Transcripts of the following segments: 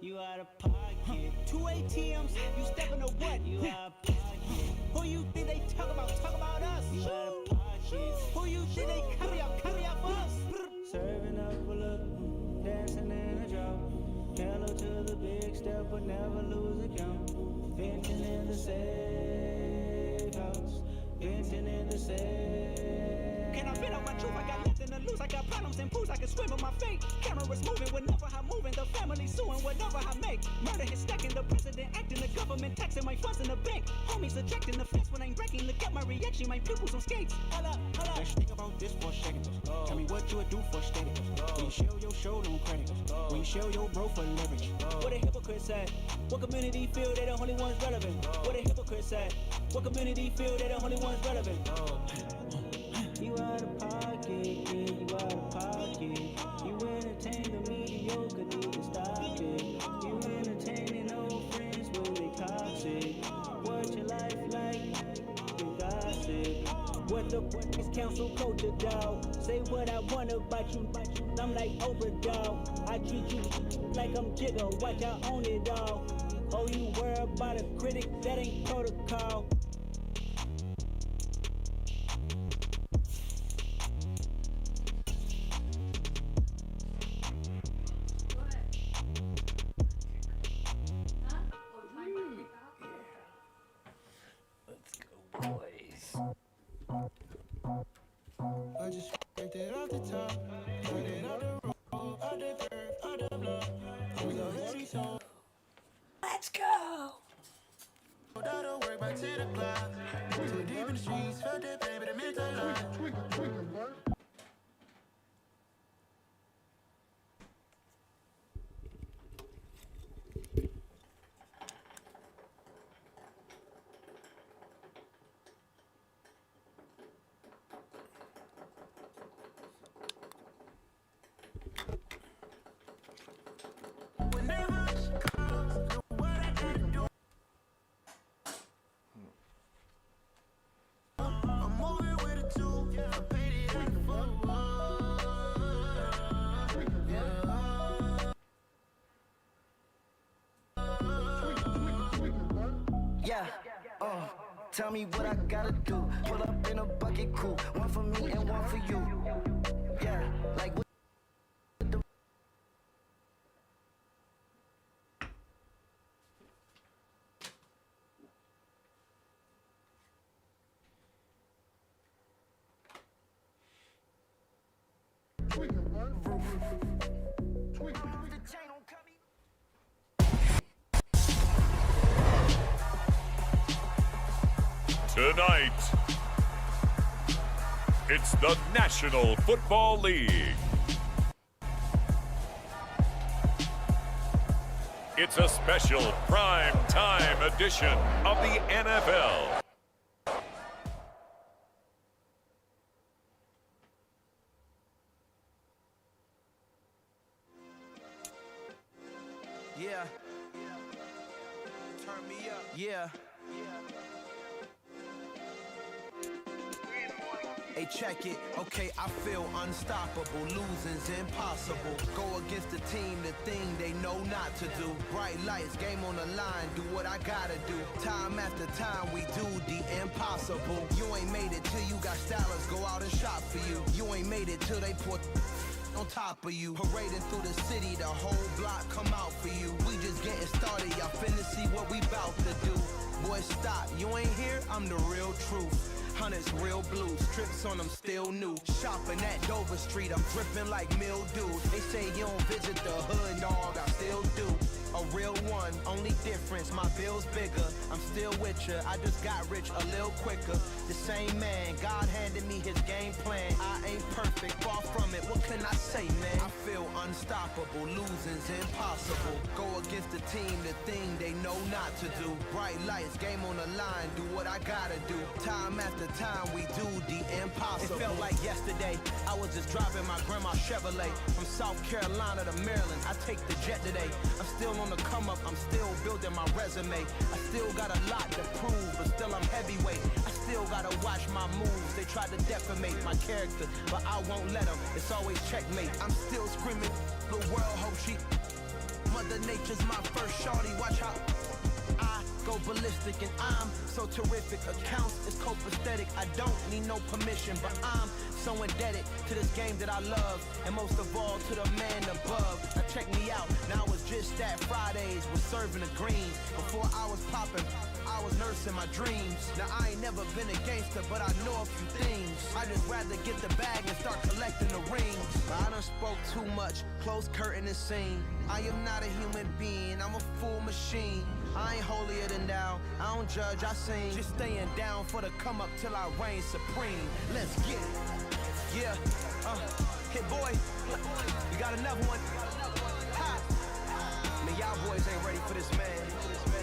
You out of pocket. 2 ATMs, you stepping to what? You out of pocket. Who you think they talk about us? You out of pocket. Who you think they carry out for us? Serving up a look, dancing in a drop. Hello to the big step, but never lose a count. Venting in the safe house. Venting in the safe. Can I vent on my truth? I got nothing to lose. I got problems and pools. I can swim with my fate. Cameras moving whenever I'm moving. The family suing whatever I make. Murder is stacking. The president acting. The government taxing my funds in the bank. Homies ejecting the fence when I'm breaking. Look at my reaction. My pupils on skates. Hold up. Let's think about this for a second. Tell me what you would do for status. When you show your show no credit. When you show your bro for leverage. What a hypocrite said. What community feel they the only ones relevant? What a hypocrite said. What community feel they the only ones relevant? You out of pocket, yeah, you out of pocket. You entertain the mediocre, need to stop it. You entertaining old friends when they toxic. What's your life like? You gossip. What the fuck is council culture, dog? Say what I want about you, I'm like Oprah, dog. I treat you like I'm Jigga, watch I own it all. Oh, you worry about a critic, that ain't protocol. I just worked it off the top, put it on the road, on the dirt, on the block. I was already sold. Let's go. That'll work by 10 o'clock. Too deep in the streets, felt that pain, but it meant a lot. Tell me what I gotta do. Pull up in a bucket crew. One for me and one for you. Yeah, like what the Tonight, it's the National Football League. It's a special prime time edition of the NFL. Yeah. Turn me up. Yeah. Hey, check it. Okay, I feel unstoppable. Losing's impossible. Go against the team, the thing they know not to do. Bright lights, game on the line. Do what I gotta do. Time after time, we do the impossible. You ain't made it till you got stylists go out and shop for you. You ain't made it till they put on top of you. Parading through the city, the whole block come out for you. We just getting started, y'all finna see what we bout to do. Boy, stop, you ain't here, I'm the real truth. Hunters, real blue, strips on them still new. Shopping at Dover Street, I'm dripping like mildew. They say you don't visit the hood, dog, I still do. A real one, only difference, my bill's bigger. I'm still with ya, I just got rich a little quicker. The same man, God handed me his game plan. I ain't perfect, far from it, what can I say, man? I feel unstoppable, losing's impossible. Go against the team, the thing they know not to do. Bright lights, game on the line, do what I gotta do. Time after time, we do the impossible. It felt like yesterday, I was just driving my grandma's Chevrolet. From South Carolina to Maryland, I take the jet today. I'm still on the come up, I'm still building my resume. I still got a lot to prove, but still I'm heavyweight. I still gotta watch my moves. They try to defamate my character, but I won't let them. It's always checkmate. I'm still screaming, the world hope she Mother Nature's my first shorty, watch how I go ballistic and I'm so terrific. Accounts is copacetic, I don't need no permission, but I'm so indebted to this game that I love, and most of all to the man above. Now check me out, now it's just that Fridays was serving the green. Before I was popping, I was nursing my dreams. Now I ain't never been a gangster, but I know a few things. I just rather get the bag and start collecting the rings. But I done spoke too much, close curtain and scene. I am not a human being, I'm a full machine. I ain't holier than thou, I don't judge, I sing. Just staying down for the come up till I reign supreme. Let's get it. Yeah, hit boy, we got another one. Ha! Man, y'all boys ain't ready for this, man.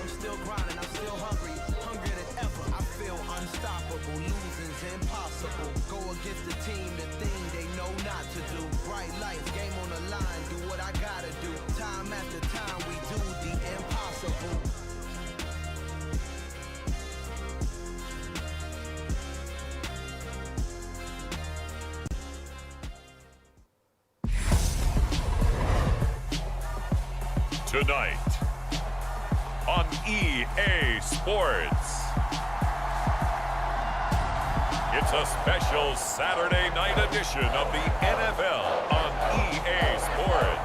I'm still grinding, I'm still hungry, hungrier than ever. I feel unstoppable, losing's impossible. Go against the team, the thing they know not to do. Bright lights, game on the line, do what I gotta do. Time after time, we do the impossible. Tonight on EA Sports, it's a special Saturday night edition of the NFL on EA Sports.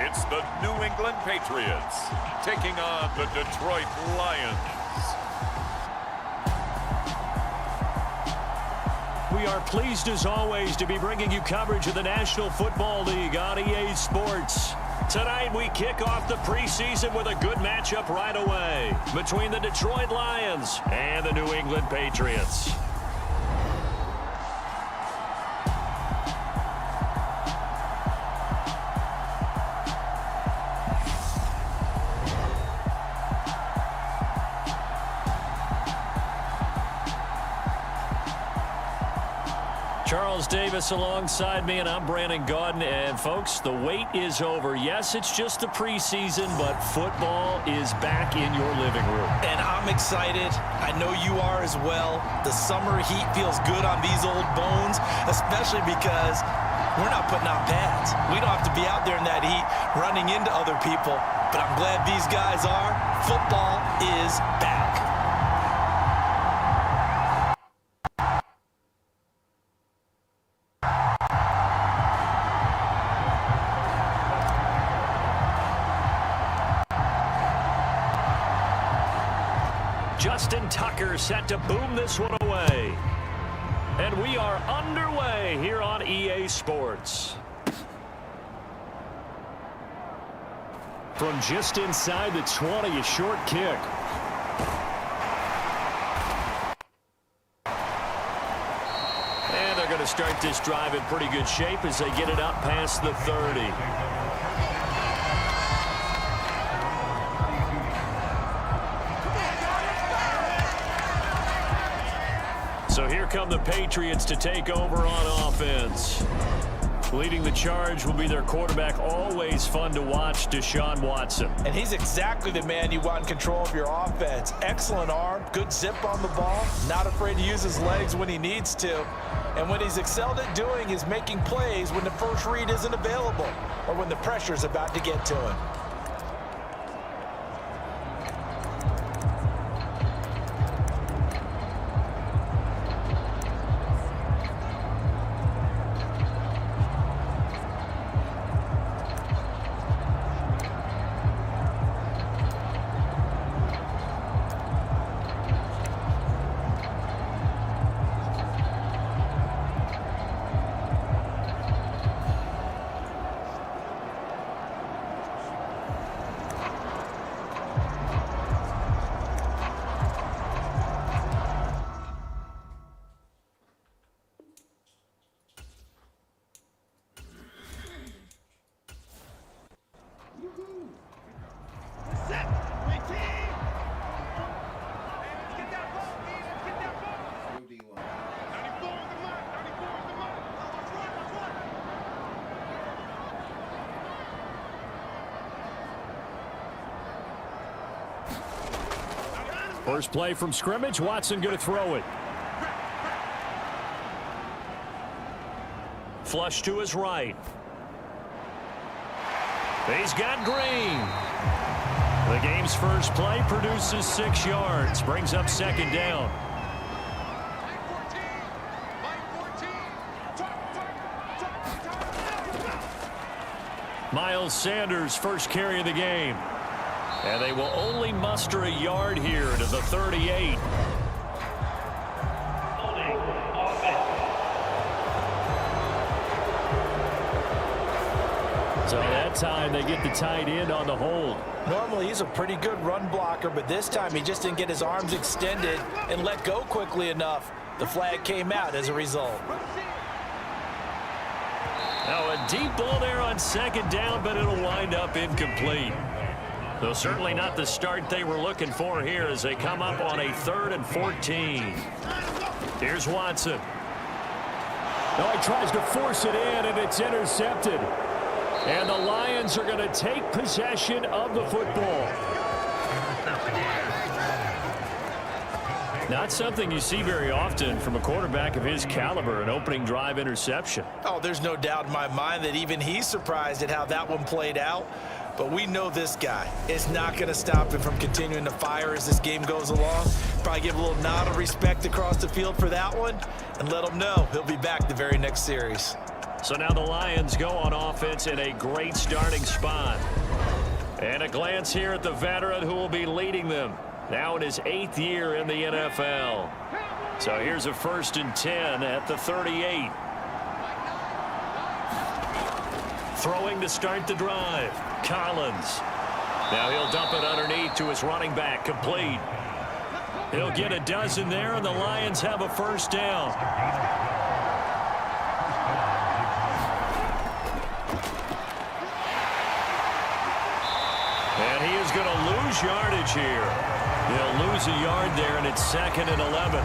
It's the New England Patriots taking on the Detroit Lions. We are pleased as always to be bringing you coverage of the National Football League on EA Sports. Tonight we kick off the preseason with a good matchup right away between the Detroit Lions and the New England Patriots. Charles Davis alongside me, and I'm Brandon Gaudin. And, folks, the wait is over. Yes, it's just the preseason, but football is back in your living room. And I'm excited. I know you are as well. The summer heat feels good on these old bones, especially because we're not putting on pads. We don't have to be out there in that heat running into other people. But I'm glad these guys are. Football is back. Justin Tucker set to boom this one away. And we are underway here on EA Sports. From just inside the 20, a short kick. And they're going to start this drive in pretty good shape as they get it up past the 30. So here come the Patriots to take over on offense. Leading the charge will be their quarterback, always fun to watch, Deshaun Watson. And he's exactly the man you want in control of your offense. Excellent arm, good zip on the ball, not afraid to use his legs when he needs to. And what he's excelled at doing is making plays when the first read isn't available or when the pressure's about to get to him. First play from scrimmage. Watson going to throw it. Flush to his right. He's got Green. The game's first play produces 6 yards. Brings up second down. Miles Sanders, first carry of the game. And they will only muster a yard here to the 38. So that time they get the tight end on the hold. Normally he's a pretty good run blocker, but this time he just didn't get his arms extended and let go quickly enough. The flag came out as a result. Now a deep ball there on second down, but it'll wind up incomplete. Though certainly not the start they were looking for here as they come up on a 3rd and 14. Here's Watson. No, he tries to force it in, and it's intercepted. And the Lions are going to take possession of the football. Not something you see very often from a quarterback of his caliber, an opening drive interception. Oh, there's no doubt in my mind that even he's surprised at how that one played out. But we know this guy is not going to stop him from continuing to fire as this game goes along. Probably give a little nod of respect across the field for that one and let him know he'll be back the very next series. So now the Lions go on offense in a great starting spot. And a glance here at the veteran who will be leading them. Now in his 8th year in the NFL. So here's a 1st and 10 at the 38. Throwing to start the drive. Collins. Now he'll dump it underneath to his running back. Complete. He'll get a dozen there, and the Lions have a first down. And he is going to lose yardage here. He'll lose a yard there, and it's 2nd and 11.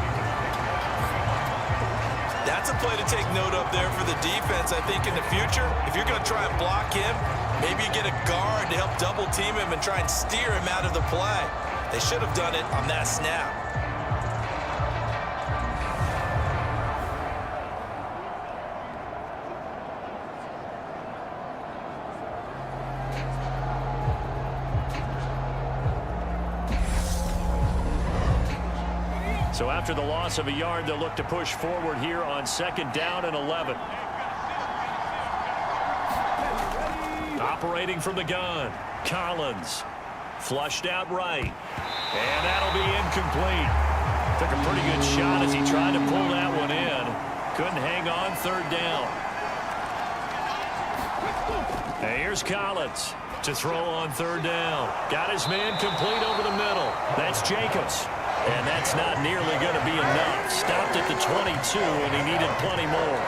That's a play to take note of there for the defense. I think in the future, if you're going to try and block him, maybe you get a guard to help double team him and try and steer him out of the play. They should have done it on that snap. So after the loss of a yard, they'll look to push forward here on 2nd down and 11. Operating from the gun, Collins. Flushed out right. And that'll be incomplete. Took a pretty good shot as he tried to pull that one in. Couldn't hang on 3rd down. And here's Collins to throw on 3rd down. Got his man complete over the middle. That's Jacobs. And that's not nearly going to be enough. Stopped at the 22, and he needed plenty more.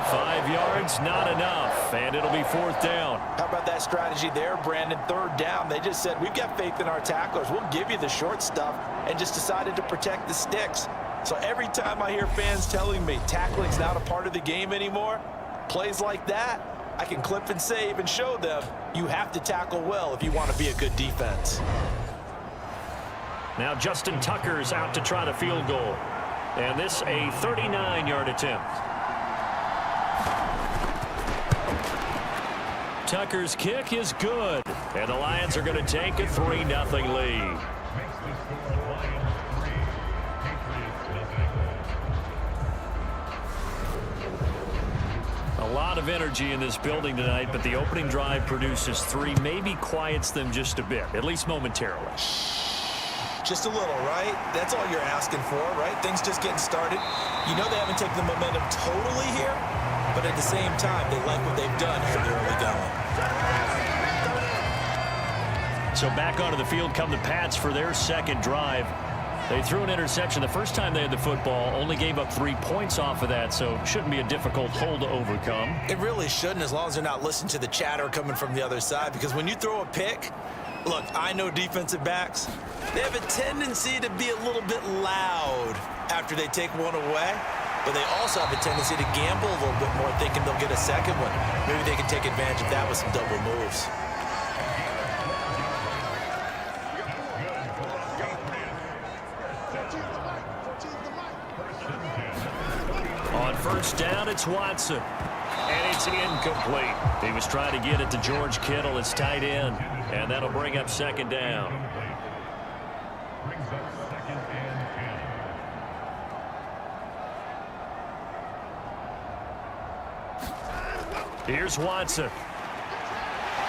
5 yards, not enough, and it'll be 4th down. How about that strategy there, Brandon? 3rd down. They just said, we've got faith in our tacklers. We'll give you the short stuff, and just decided to protect the sticks. So every time I hear fans telling me tackling's not a part of the game anymore, plays like that, I can clip and save and show them you have to tackle well if you want to be a good defense. Now Justin Tucker's out to try the field goal. And this a 39-yard attempt. Tucker's kick is good. And the Lions are going to take a 3-0 lead. A lot of energy in this building tonight, but the opening drive produces 3, maybe quiets them just a bit, at least momentarily. Just a little, right? That's all you're asking for, right? Things just getting started. You know they haven't taken the momentum totally here, but at the same time, they like what they've done from the early going. So back onto the field come the Pats for their 2nd drive. They threw an interception the first time they had the football, only gave up 3 points off of that, so shouldn't be a difficult hole to overcome. It really shouldn't, as long as they're not listening to the chatter coming from the other side, because when you throw a pick, look, I know defensive backs, they have a tendency to be a little bit loud after they take one away, but they also have a tendency to gamble a little bit more, thinking they'll get a second one. Maybe they can take advantage of that with some double moves. It's Watson. And it's incomplete. He was trying to get it to George Kittle, his tight end. And that'll bring up second down. Here's Watson.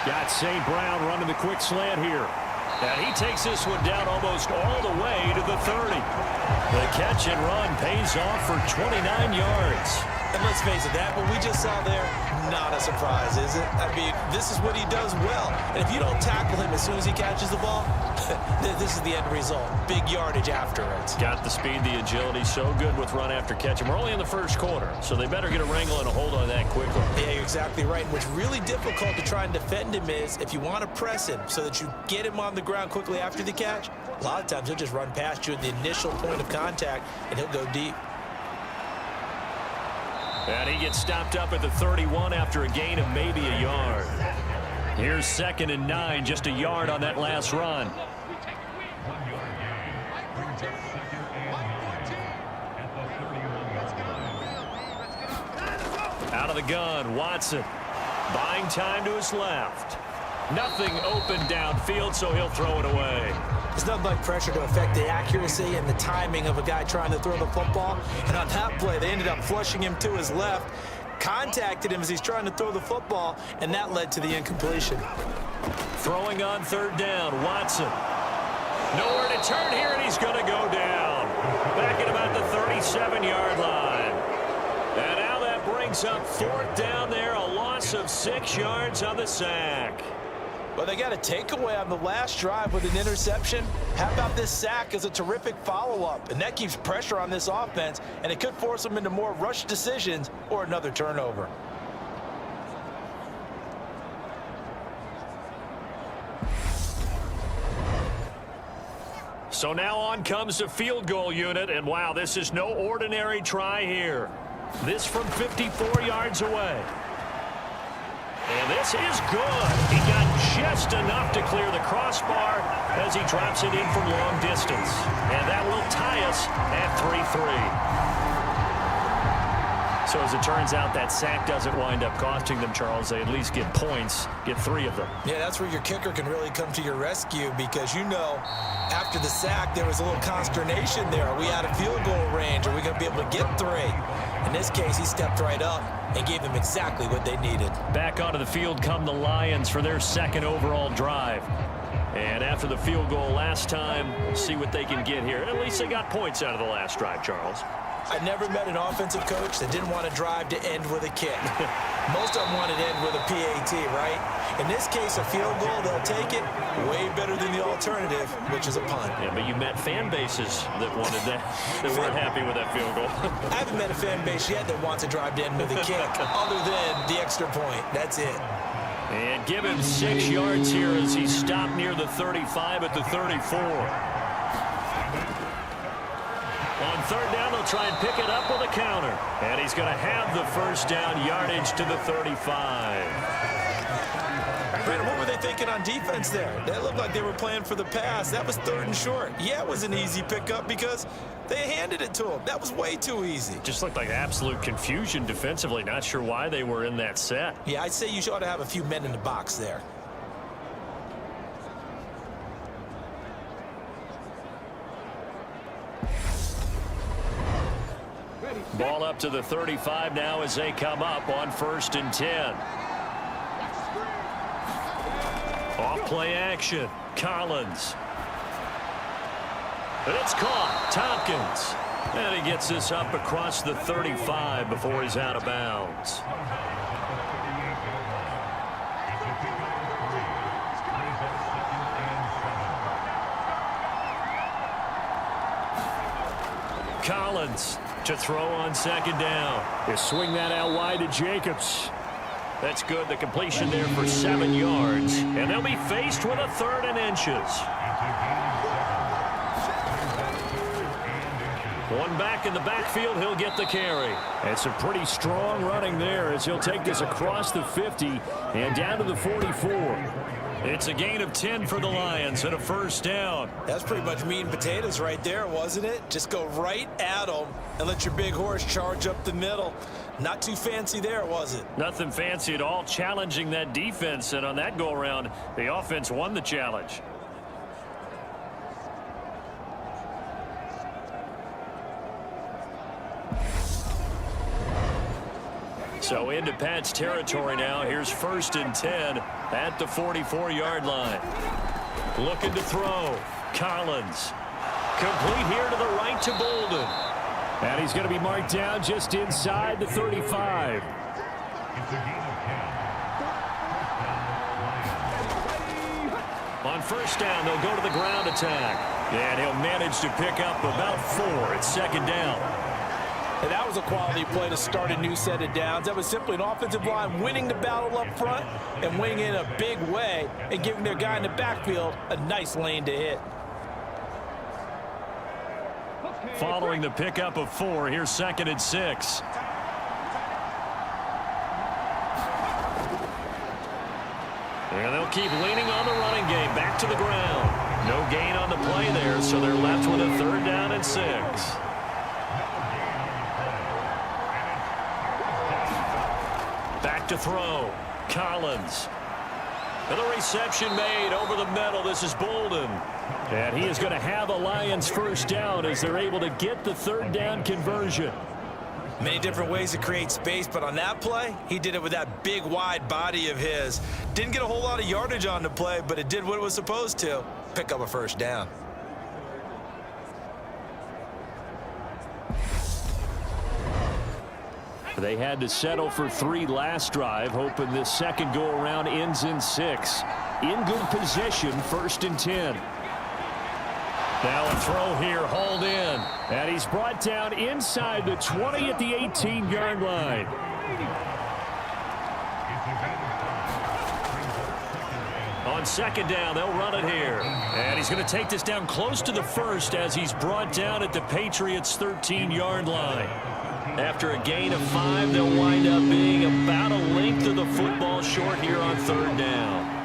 Got St. Brown running the quick slant here. And he takes this one down almost all the way to the 30. The catch and run pays off for 29 yards. And let's face it, that what we just saw there, not a surprise, is it? I mean, this is what he does well. And if you don't tackle him as soon as he catches the ball, this is the end result. Big yardage afterwards. Got the speed, the agility, so good with run after catch. And we're only in the first quarter, so they better get a wrangle and a hold on that quickly. Yeah, you're exactly right. And what's really difficult to try and defend him is if you want to press him so that you get him on the ground quickly after the catch, a lot of times he'll just run past you at the initial point of contact, and he'll go deep. And he gets stopped up at the 31 after a gain of maybe a yard. Here's 2nd and 9, just a yard on that last run. Out of the gun, Watson. Buying time to his left. Nothing open downfield, so he'll throw it away. There's nothing like pressure to affect the accuracy and the timing of a guy trying to throw the football. And on that play, they ended up flushing him to his left, contacted him as he's trying to throw the football, and that led to the incompletion. Throwing on 3rd down, Watson. Nowhere to turn here, and he's going to go down. Back at about the 37-yard line. And now that brings up 4th down there, a loss of 6 yards on the sack. Well, they got a takeaway on the last drive with an interception. How about this sack as a terrific follow-up? And that keeps pressure on this offense, and it could force them into more rush decisions or another turnover. So now on comes the field goal unit, and wow, this is no ordinary try here. This from 54 yards away. And this is good. He got just enough to clear the crossbar as he drops it in from long distance. And that will tie us at 3-3. So as it turns out, that sack doesn't wind up costing them, Charles. They at least get points, get 3 of them. Yeah, that's where your kicker can really come to your rescue because, you know, after the sack, there was a little consternation there. Are we out of field goal range? Are we going to be able to get 3? In this case, he stepped right up and gave them exactly what they needed. Back onto the field come the Lions for their 2nd overall drive. And after the field goal last time, see what they can get here. At least they got points out of the last drive, Charles. I never met an offensive coach that didn't want to drive to end with a kick. Most of them wanted to end with a PAT, right? In this case, a field goal, they'll take it way better than the alternative, which is a punt. Yeah, but you met fan bases that wanted that, that weren't happy with that field goal. I haven't met a fan base yet that wants to drive to end with a kick, other than the extra point. That's it. And give him 6 yards here as he stopped near the 35 at the 34. On 3rd down, they'll try and pick it up with a counter. And he's going to have the 1st down yardage to the 35. Brandon, what were they thinking on defense there? That looked like they were playing for the pass. That was 3rd and short. Yeah, it was an easy pickup because they handed it to him. That was way too easy. Just looked like absolute confusion defensively. Not sure why they were in that set. Yeah, I'd say you ought to have a few men in the box there. Ball up to the 35 now as they come up on 1st and 10. Off play action. Collins. And it's caught. Tompkins. And he gets this up across the 35 before he's out of bounds. Collins to throw on 2nd down. They swing that out wide to Jacobs. That's good. The completion there for 7 yards. And they'll be faced with a 3rd and inches. One back in the backfield. He'll get the carry. And some pretty strong running there as he'll take this across the 50 and down to the 44. It's a gain of 10 for the Lions and a 1st down. That's pretty much meat and potatoes right there, wasn't it? Just go right at them and let your big horse charge up the middle. Not too fancy there, was it? Nothing fancy at all, challenging that defense, and on that go-around, the offense won the challenge. So into Pat's territory now. Here's 1st and 10 at the 44-yard line. Looking to throw. Collins. Complete here to the right to Bolden. And he's going to be marked down just inside the 35. On 1st down, they'll go to the ground attack. And he'll manage to pick up about 4. It's 2nd down. And that was a quality play to start a new set of downs. That was simply an offensive line winning the battle up front and winning in a big way and giving their guy in the backfield a nice lane to hit. Following the pickup of 4, here's 2nd and 6. And they'll keep leaning on the running game. Back to the ground. No gain on the play there, so they're left with a 3rd down and 6. Back to throw. Collins. And the reception made over the middle. This is Bolden. And he is going to have a Lions 1st down as they're able to get the 3rd down conversion. Many different ways to create space, but on that play, he did it with that big, wide body of his. Didn't get a whole lot of yardage on the play, but it did what it was supposed to. Pick up a 1st down. They had to settle for 3 last drive, hoping this second go-around ends in 6. In good position, 1st and 10. Now a throw here, hauled in. And he's brought down inside the 20 at the 18-yard line. On 2nd down, they'll run it here. And he's going to take this down close to the 1st as he's brought down at the Patriots' 13-yard line. After a gain of 5, they'll wind up being about a length of the football short here on 3rd down.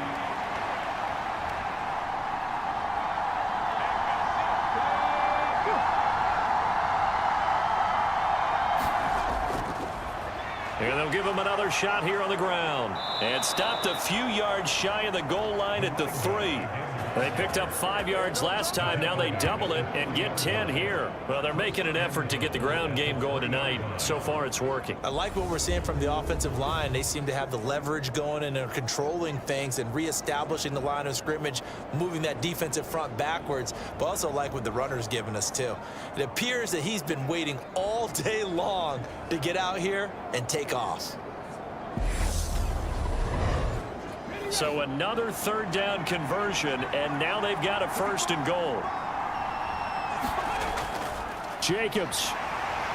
And they'll give him another shot here on the ground. And stopped a few yards shy of the goal line at the 3. They picked up 5 yards last time. Now they double it and get 10 here. Well, they're making an effort to get the ground game going tonight. So far, it's working. I like what we're seeing from the offensive line. They seem to have the leverage going and they're controlling things and reestablishing the line of scrimmage, moving that defensive front backwards, but also like what the runner's giving us, too. It appears that he's been waiting all day long to get out here and take off. So another 3rd down conversion, and now they've got a 1st and goal. Jacobs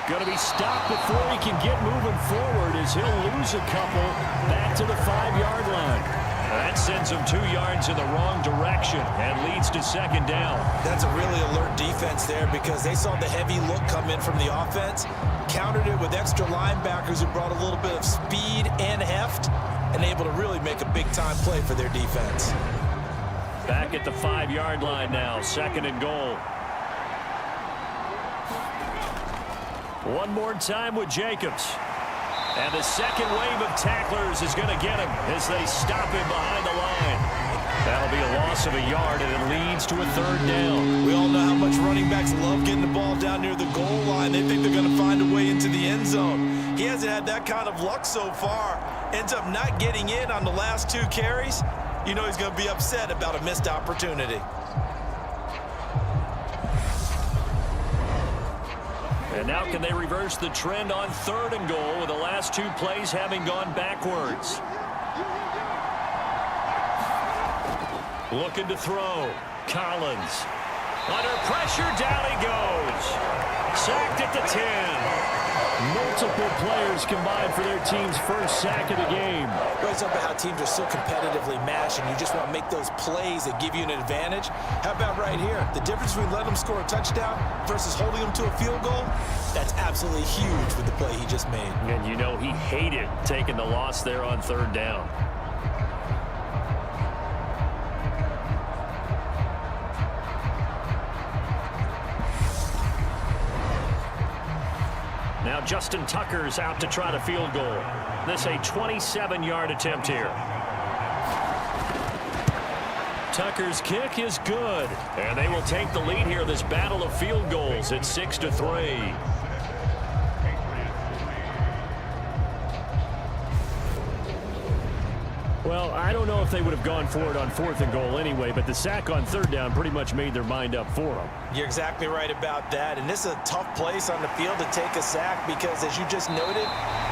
going to be stopped before he can get moving forward as he'll lose a couple back to the 5-yard line. That sends him 2 yards in the wrong direction and leads to 2nd down. That's a really alert defense there because they saw the heavy look come in from the offense, countered it with extra linebackers who brought a little bit of speed and heft, and able to really make a big-time play for their defense. Back at the 5-yard line now, 2nd and goal. One more time with Jacobs. And the second wave of tacklers is going to get him as they stop him behind the line. That'll be a loss of a yard, and it leads to a 3rd down. We all know how much running backs love getting the ball down near the goal line. They think they're going to find a way into the end zone. He hasn't had that kind of luck so far. Ends up not getting in on the last 2 carries. You know he's going to be upset about a missed opportunity. And now can they reverse the trend on 3rd and goal with the last 2 plays having gone backwards? Looking to throw. Collins. Under pressure, down he goes. Sacked at the 10. Multiple players combined for their team's first sack of the game. It's about how teams are so competitively matched, and you just want to make those plays that give you an advantage. How about right here? The difference between letting them score a touchdown versus holding them to a field goal, that's absolutely huge with the play he just made. And you know he hated taking the loss there on 3rd down. Now Now Justin Tucker's out to try the field goal. This a 27-yard attempt here. Tucker's kick is good. And they will take the lead here, this battle of field goals at 6-3. Well, I don't know if they would have gone for it on 4th and goal anyway, but the sack on 3rd down pretty much made their mind up for them. You're exactly right about that, and this is a tough place on the field to take a sack because, as you just noted,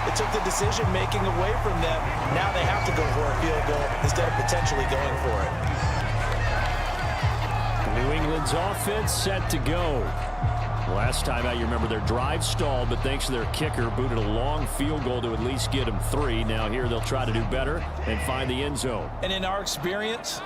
it took the decision-making away from them. Now they have to go for a field goal instead of potentially going for it. New England's offense set to go. Last time out, you remember their drive stalled, but thanks to their kicker, booted a long field goal to at least get them 3. Now here they'll try to do better and find the end zone. And in our experience,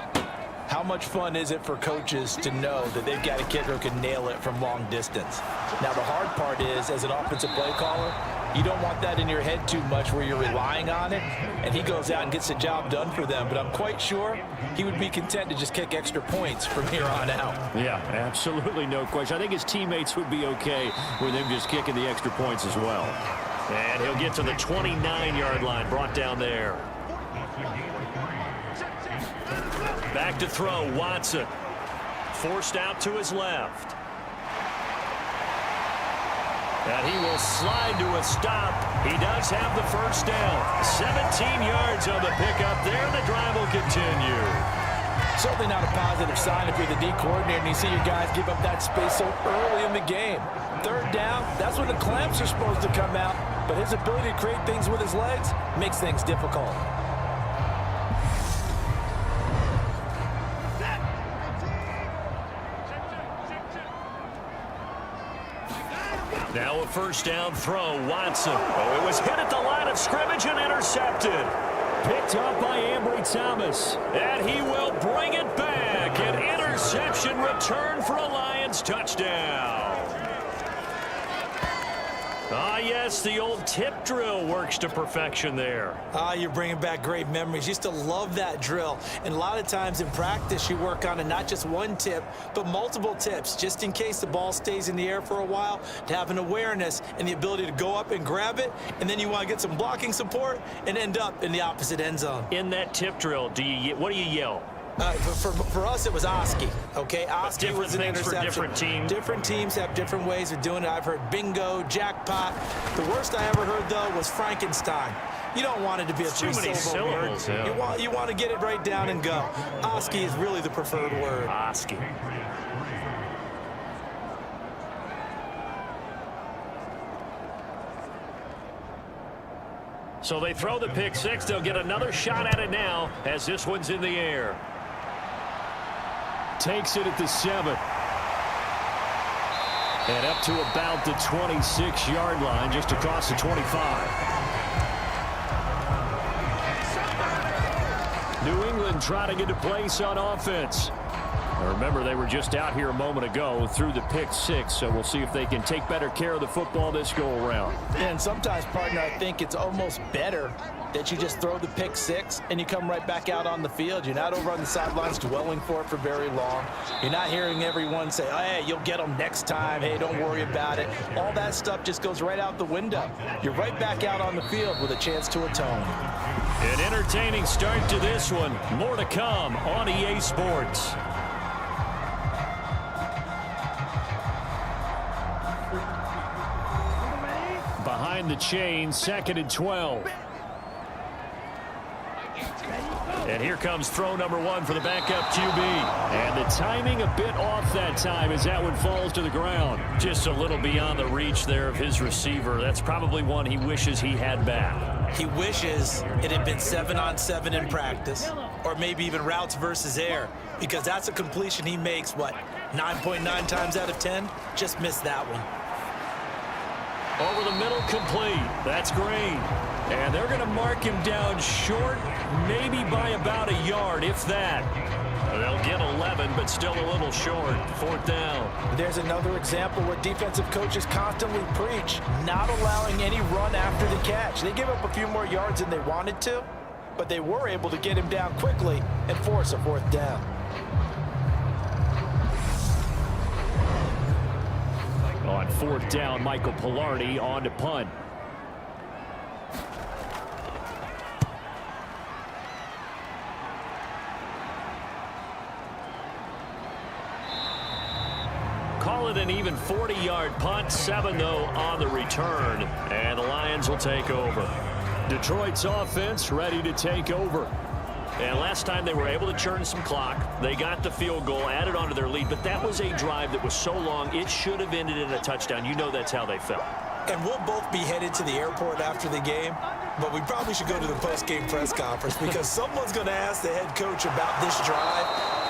how much fun is it for coaches to know that they've got a kicker who can nail it from long distance? Now, the hard part is, as an offensive play caller, you don't want that in your head too much where you're relying on it, and he goes out and gets the job done for them. But I'm quite sure he would be content to just kick extra points from here on out. Yeah, absolutely no question. I think his teammates would be okay with him just kicking the extra points as well. And he'll get to the 29-yard line, brought down there. Back to throw, Watson. Forced out to his left. And he will slide to a stop. He does have the first down. 17 yards on the pickup there. The drive will continue. Certainly not a positive sign if you're the D coordinator and you see your guys give up that space so early in the game. 3rd down, that's when the clamps are supposed to come out. But his ability to create things with his legs makes things difficult. Now a first down throw, Watson. Oh, it was hit at the line of scrimmage and intercepted. Picked up by Ambry Thomas. And he will bring it back. An interception return for a Lions touchdown. Ah, yes, the old tip drill works to perfection there. You're bringing back great memories. Used to love that drill. And a lot of times in practice, you work on it, not just one tip, but multiple tips, just in case the ball stays in the air for a while, to have an awareness and the ability to go up and grab it, and then you want to get some blocking support and end up in the opposite end zone. In that tip drill, what do you yell? For us, it was Oski. Okay, Oski was an interception. For different teams. Different teams have different ways of doing it. I've heard bingo, jackpot. The worst I ever heard, though, was Frankenstein. You don't want it to be a three-syllable word. Yeah. You want to get it right down and go. Oski is really the preferred word. Oski. So they throw the pick six. They'll get another shot at it now as this one's in the air. Takes it at the 7. And up to about the 26-yard line, just across the 25. New England trying to get a place on offense. Remember, they were just out here a moment ago through the pick six, so we'll see if they can take better care of the football this go-around. And sometimes, partner, I think it's almost better that you just throw the pick six and you come right back out on the field. You're not over on the sidelines dwelling for it for very long. You're not hearing everyone say, oh, hey, you'll get them next time. Hey, don't worry about it. All that stuff just goes right out the window. You're right back out on the field with a chance to atone. An entertaining start to this one. More to come on EA Sports. Behind the chain, 2nd and 12. And here comes throw number 1 for the backup QB. And the timing a bit off that time as that one falls to the ground. Just a little beyond the reach there of his receiver. That's probably one he wishes he had back. He wishes it had been 7-on-7 in practice, or maybe even routes versus air, because that's a completion he makes, 9.9 times out of 10? Just missed that one. Over the middle, complete. That's Green. And they're going to mark him down short, maybe by about a yard, if that. They'll get 11, but still a little short. 4th down. There's another example what defensive coaches constantly preach, not allowing any run after the catch. They give up a few more yards than they wanted to, but they were able to get him down quickly and force a 4th down. On 4th down, Michael Pilardi on to punt. Call it an even 40-yard punt, 7 though on the return, and the Lions will take over. Detroit's offense ready to take over. And last time they were able to churn some clock. They got the field goal, added onto their lead, but that was a drive that was so long it should have ended in a touchdown. You know that's how they felt. And we'll both be headed to the airport after the game, but we probably should go to the post-game press conference because someone's going to ask the head coach about this drive,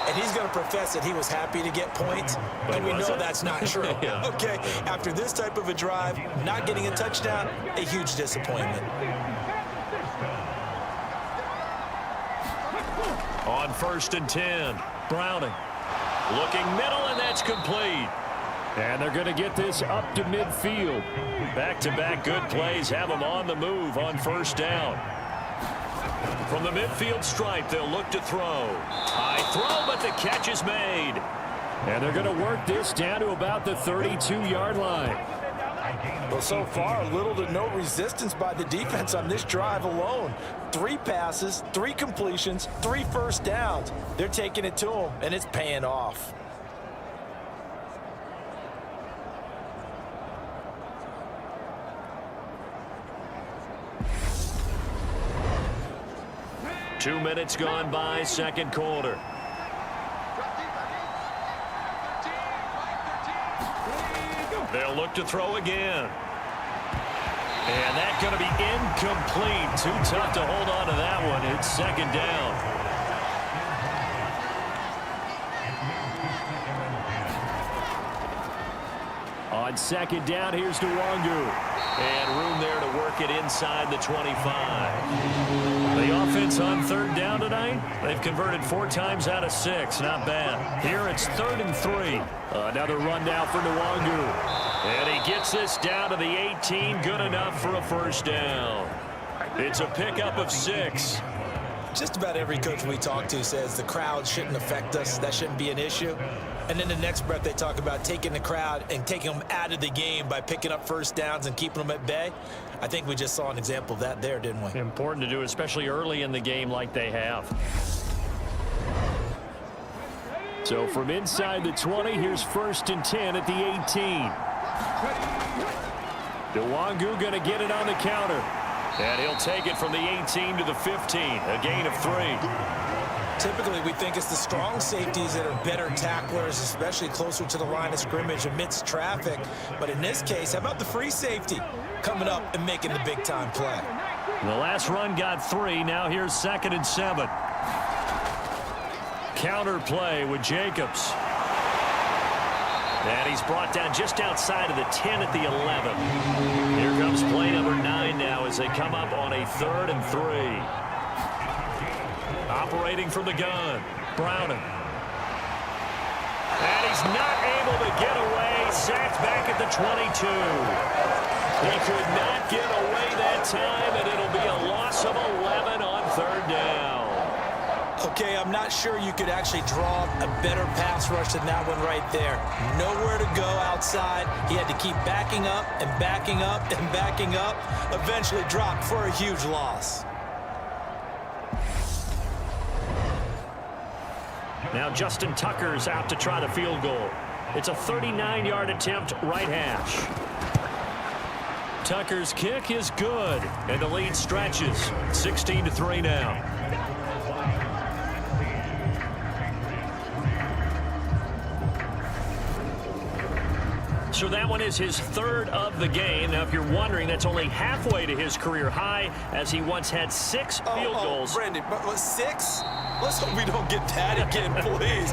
and he's going to profess that he was happy to get points, and we know that's not true. Yeah. Okay, after this type of a drive, not getting a touchdown, a huge disappointment. On 1st and 10, Browning. Looking middle, and that's complete. And they're going to get this up to midfield. Back-to-back good plays have them on the move on 1st down. From the midfield stripe, they'll look to throw. High throw, but the catch is made. And they're going to work this down to about the 32-yard line. Well, so far, little to no resistance by the defense on this drive alone. 3 passes, 3 completions, 3 first downs. They're taking it to them, and it's paying off. Two minutes gone by, second quarter. They'll look to throw again. And that's going to be incomplete. Too tough to hold on to that one. It's 2nd down. On 2nd down, here's Nwangu. And room there to work it inside the 25. The offense on 3rd down tonight, they've converted 4 times out of 6. Not bad. Here it's 3rd and 3. Another run now for Nwangu. And he gets this down to the 18. Good enough for a 1st down. It's a pickup of 6. Just about every coach we talk to says the crowd shouldn't affect us. That shouldn't be an issue. And then the next breath they talk about taking the crowd and taking them out of the game by picking up 1st downs and keeping them at bay. I think we just saw an example of that there, didn't we? Important to do, especially early in the game like they have. So from inside the 20, here's 1st and 10 at the 18. Nwangu going to get it on the counter. And he'll take it from the 18 to the 15, a gain of 3. Typically, we think it's the strong safeties that are better tacklers, especially closer to the line of scrimmage amidst traffic. But in this case, how about the free safety coming up and making the big-time play? The last run got 3. Now here's 2nd and 7. Counter play with Jacobs. And he's brought down just outside of the 10 at the 11. Here comes play number 9 now as they come up on a 3rd and 3. Operating from the gun, Browning. And he's not able to get away. Sacked back at the 22. He could not get away that time, and it'll be a loss of 11 on 3rd down. Okay, I'm not sure you could actually draw a better pass rush than that one right there. Nowhere to go outside. He had to keep backing up and backing up and backing up. Eventually dropped for a huge loss. Now Justin Tucker's out to try the field goal. It's a 39-yard attempt, right hash. Tucker's kick is good, and the lead stretches. 16-3 now. So that one is his 3rd of the game. Now, if you're wondering, that's only halfway to his career high, as he once had 6 field goals. Brandon, but 6? Let's hope we don't get that again, please.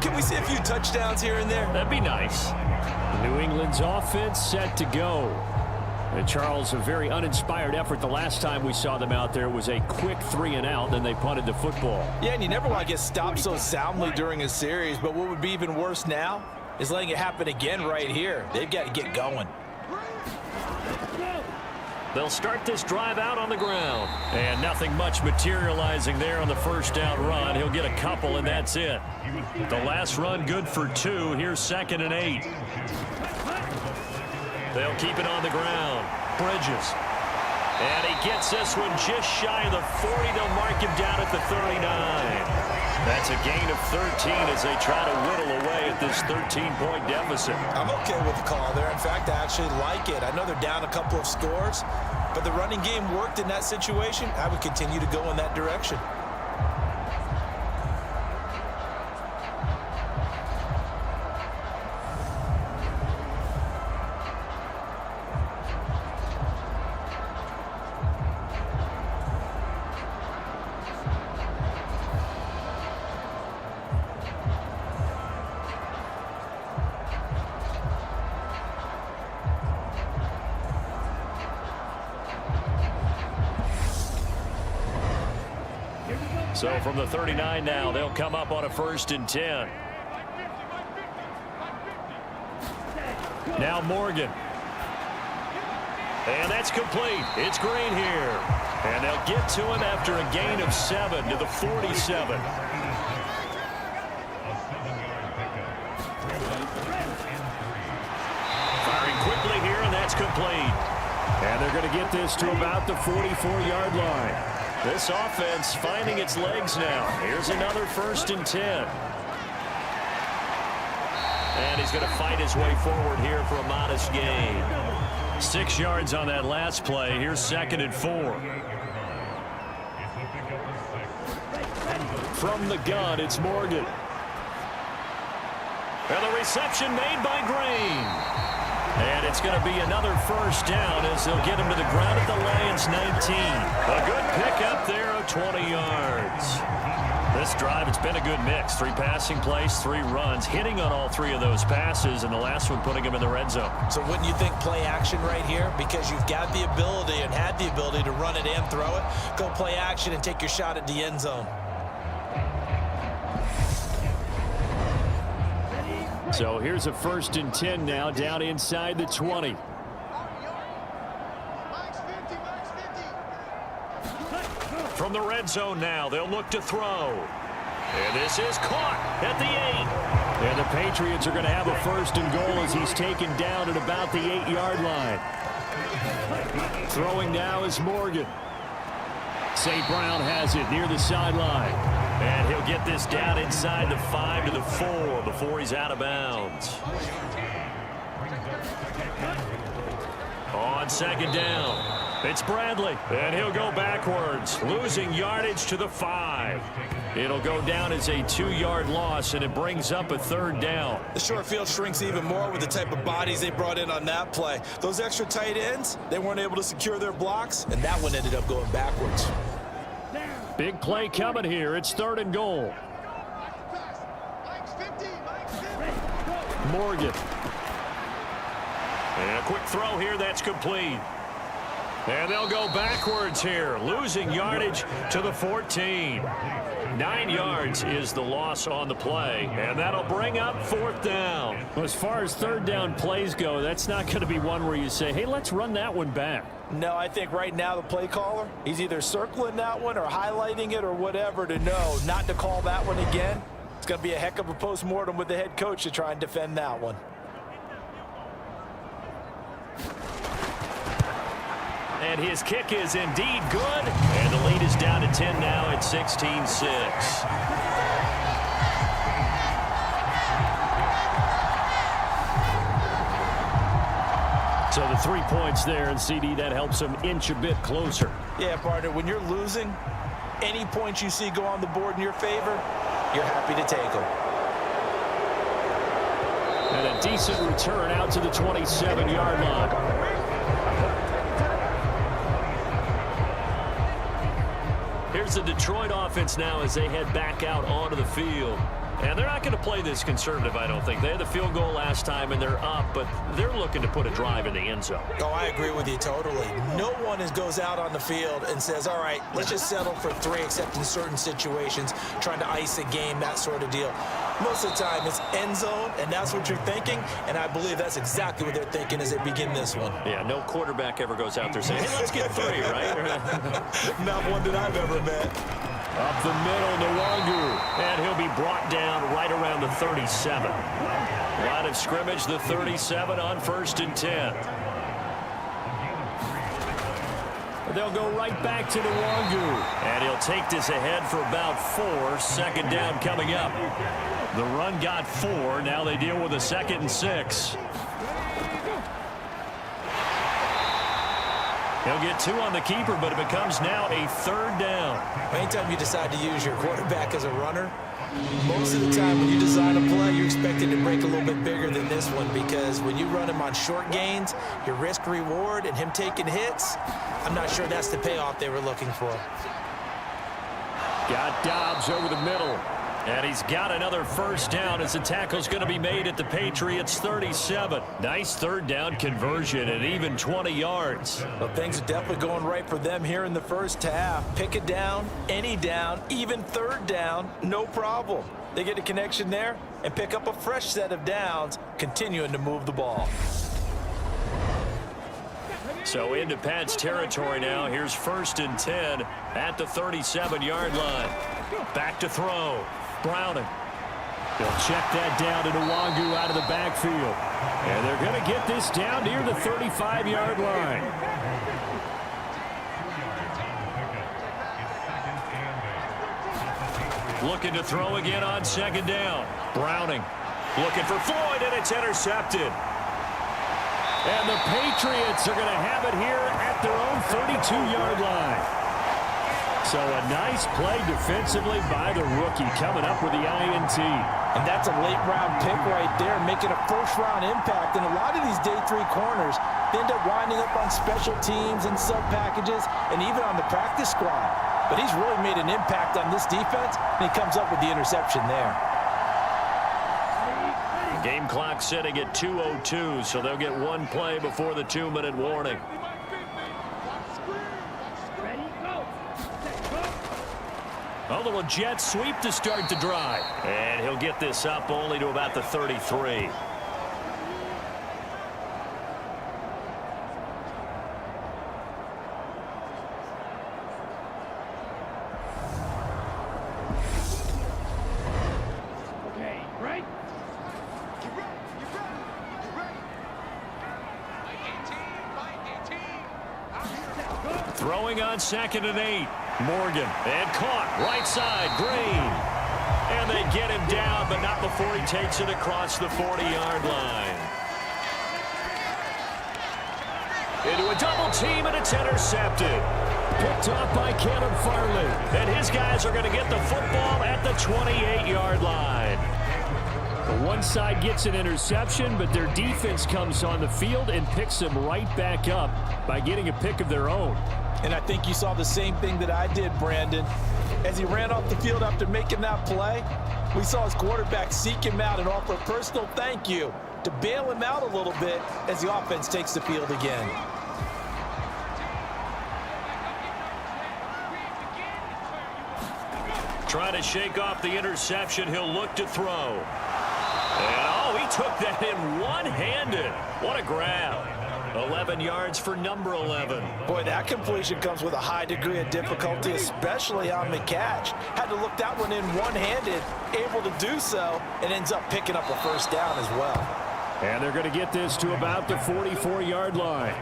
Can we see a few touchdowns here and there? That'd be nice. New England's offense set to go. And Charles, a very uninspired effort. The last time we saw them out there was a quick 3 and out, then they punted the football. Yeah, and you never want to get stopped so soundly during a series, but what would be even worse now is letting it happen again right here. They've got to get going. They'll start this drive out on the ground. And nothing much materializing there on the 1st down run. He'll get a couple, and that's it. The last run good for 2. Here's 2nd and 8. They'll keep it on the ground. Bridges. And he gets this one just shy of the 40. They'll mark him down at the 39. That's a gain of 13 as they try to whittle away at this 13-point deficit. I'm okay with the call there. In fact, I actually like it. I know they're down a couple of scores, but the running game worked in that situation. I would continue to go in that direction. So from the 39 now, they'll come up on a 1st and 10. Now Morgan. And that's complete. It's Green here. And they'll get to him after a gain of 7 to the 47. Firing quickly here, and that's complete. And they're going to get this to about the 44-yard line. This offense finding its legs now. Here's another 1st and 10. And he's going to fight his way forward here for a modest gain. 6 yards on that last play. Here's 2nd and 4. From the gun, it's Morgan. And the reception made by Green. And it's going to be another 1st down as they'll get him to the ground at the Lions 19. A good pickup there of 20 yards. This drive, it's been a good mix. 3 passing plays, 3 runs, hitting on all 3 of those passes, and the last one putting him in the red zone. So wouldn't you think play action right here? Because you've got the ability and had the ability to run it and throw it. Go play action and take your shot at the end zone. So here's a 1st and 10 now down inside the 20. From the red zone now, they'll look to throw. And this is caught at the 8. And the Patriots are going to have a 1st and goal as he's taken down at about the 8-yard line. Throwing now is Morgan. St. Brown has it near the sideline. And he'll get this down inside the 5 to the 4 before he's out of bounds. On 2nd down, it's Bradley. And he'll go backwards, losing yardage to the 5. It'll go down as a 2-yard loss, and it brings up a 3rd down. The short field shrinks even more with the type of bodies they brought in on that play. Those extra tight ends, they weren't able to secure their blocks, and that one ended up going backwards. Big play coming here. It's 3rd and goal. Morgan. And a quick throw here that's complete. And they'll go backwards here, losing yardage to the 14. 9 yards is the loss on the play, and that'll bring up 4th down. Well, as far as 3rd down plays go, that's not going to be one where you say, hey, let's run that one back. No, I think right now the play caller, he's either circling that one or highlighting it or whatever to know not to call that one again. It's going to be a heck of a postmortem with the head coach to try and defend that one. And his kick is indeed good. And the lead is down to 10 now at 16-6. So the 3 points there, and CD, that helps them inch a bit closer. Yeah, partner, when you're losing, any points you see go on the board in your favor, you're happy to take them. And a decent return out to the 27-yard line. Here's the Detroit offense now as they head back out onto the field. And they're not going to play this conservative, I don't think. They had the field goal last time, and they're up, but they're looking to put a drive in the end zone. Oh, I agree with you totally. No one goes out on the field and says, all right, let's just settle for 3, except in certain situations, trying to ice a game, that sort of deal. Most of the time, it's end zone, and that's what you're thinking, and I believe that's exactly what they're thinking as they begin this one. Yeah, no quarterback ever goes out there saying, hey, let's get 3, right? Not one that I've ever met. Up the middle, Nwangu, and he'll be brought down right around the 37. Line of scrimmage, the 37 on 1st and 10. They'll go right back to Nwangu. And he'll take this ahead for about 4. Second down coming up. The run got 4. Now they deal with a 2nd and 6. He'll get 2 on the keeper, but it becomes now a 3rd down. Anytime you decide to use your quarterback as a runner, most of the time when you design a play, you're expected to break a little bit bigger than this one, because when you run him on short gains, your risk-reward and him taking hits, I'm not sure that's the payoff they were looking for. Got Dobbs over the middle. And he's got another 1st down as the tackle's going to be made at the Patriots 37. Nice 3rd down conversion at even 20 yards. Well, things are definitely going right for them here in the first half. Pick it down, any down, even 3rd down, no problem. They get a connection there and pick up a fresh set of downs, continuing to move the ball. So into Pat's territory now. Here's 1st and 10 at the 37-yard line. Back to throw. Browning. They'll check that down to Nwangu out of the backfield. And they're going to get this down near the 35-yard line. Looking to throw again on 2nd down. Browning looking for Floyd, and it's intercepted. And the Patriots are going to have it here at their own 32-yard line. So a nice play defensively by the rookie, coming up with the INT. And that's a late-round pick right there, making a first-round impact. And a lot of these day 3 corners, they end up winding up on special teams and sub-packages and even on the practice squad. But he's really made an impact on this defense, and he comes up with the interception there. Game clock sitting at 2:02, so they'll get 1 play before the 2-minute warning. A little jet sweep to start the drive. And he'll get this up only to about the 33. Okay, right? Throwing on 2nd and 8. Morgan, and caught, right side, Green. And they get him down, but not before he takes it across the 40-yard line. Into a double team, and it's intercepted. Picked off by Caleb Farley. And his guys are going to get the football at the 28-yard line. The one side gets an interception, but their defense comes on the field and picks them right back up by getting a pick of their own. And I think you saw the same thing that I did, Brandon. As he ran off the field after making that play, we saw his quarterback seek him out and offer a personal thank you to bail him out a little bit as the offense takes the field again. Trying to shake off the interception, he'll look to throw. And, he took that in one-handed. What a grab. 11 yards for number 11. Boy, that completion comes with a high degree of difficulty, especially on the catch. Had to look that one in one-handed, able to do so, and ends up picking up a 1st down as well. And they're going to get this to about the 44-yard line.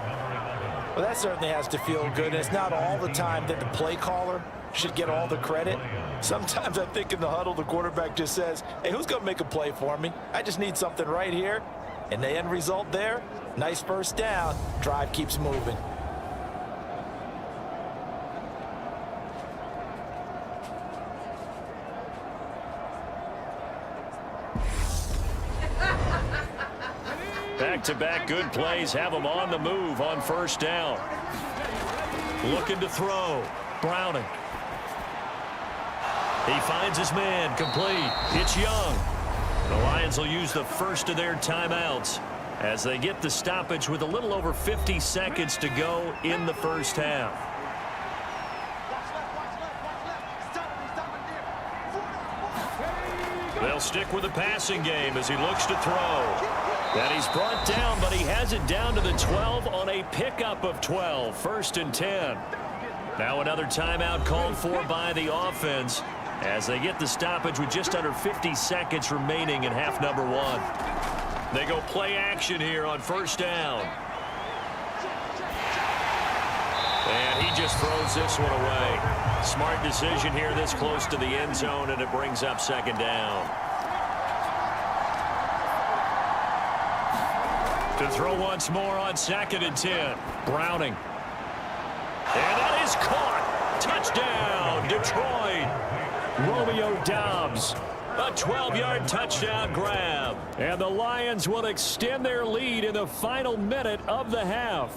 Well, that certainly has to feel good. And it's not all the time that the play caller should get all the credit. Sometimes I think in the huddle, the quarterback just says, hey, who's going to make a play for me? I just need something right here. And the end result there, nice 1st down. Drive keeps moving. Back-to-back good plays have them on the move on 1st down. Looking to throw. Browning. He finds his man, complete. It's Young. The Lions will use the first of their timeouts as they get the stoppage with a little over 50 seconds to go in the first half. They'll stick with the passing game as he looks to throw. And he's brought down, but he has it down to the 12 on a pickup of 12. 1st and 10. Now another timeout called for by the offense as they get the stoppage with just under 50 seconds remaining in half number 1. They go play action here on 1st down. And he just throws this one away. Smart decision here this close to the end zone, and it brings up second down. To throw once more on 2nd and 10. Browning. And that is caught. Touchdown, Detroit. Romeo Doubs. A 12-yard touchdown grab. And the Lions will extend their lead in the final minute of the half.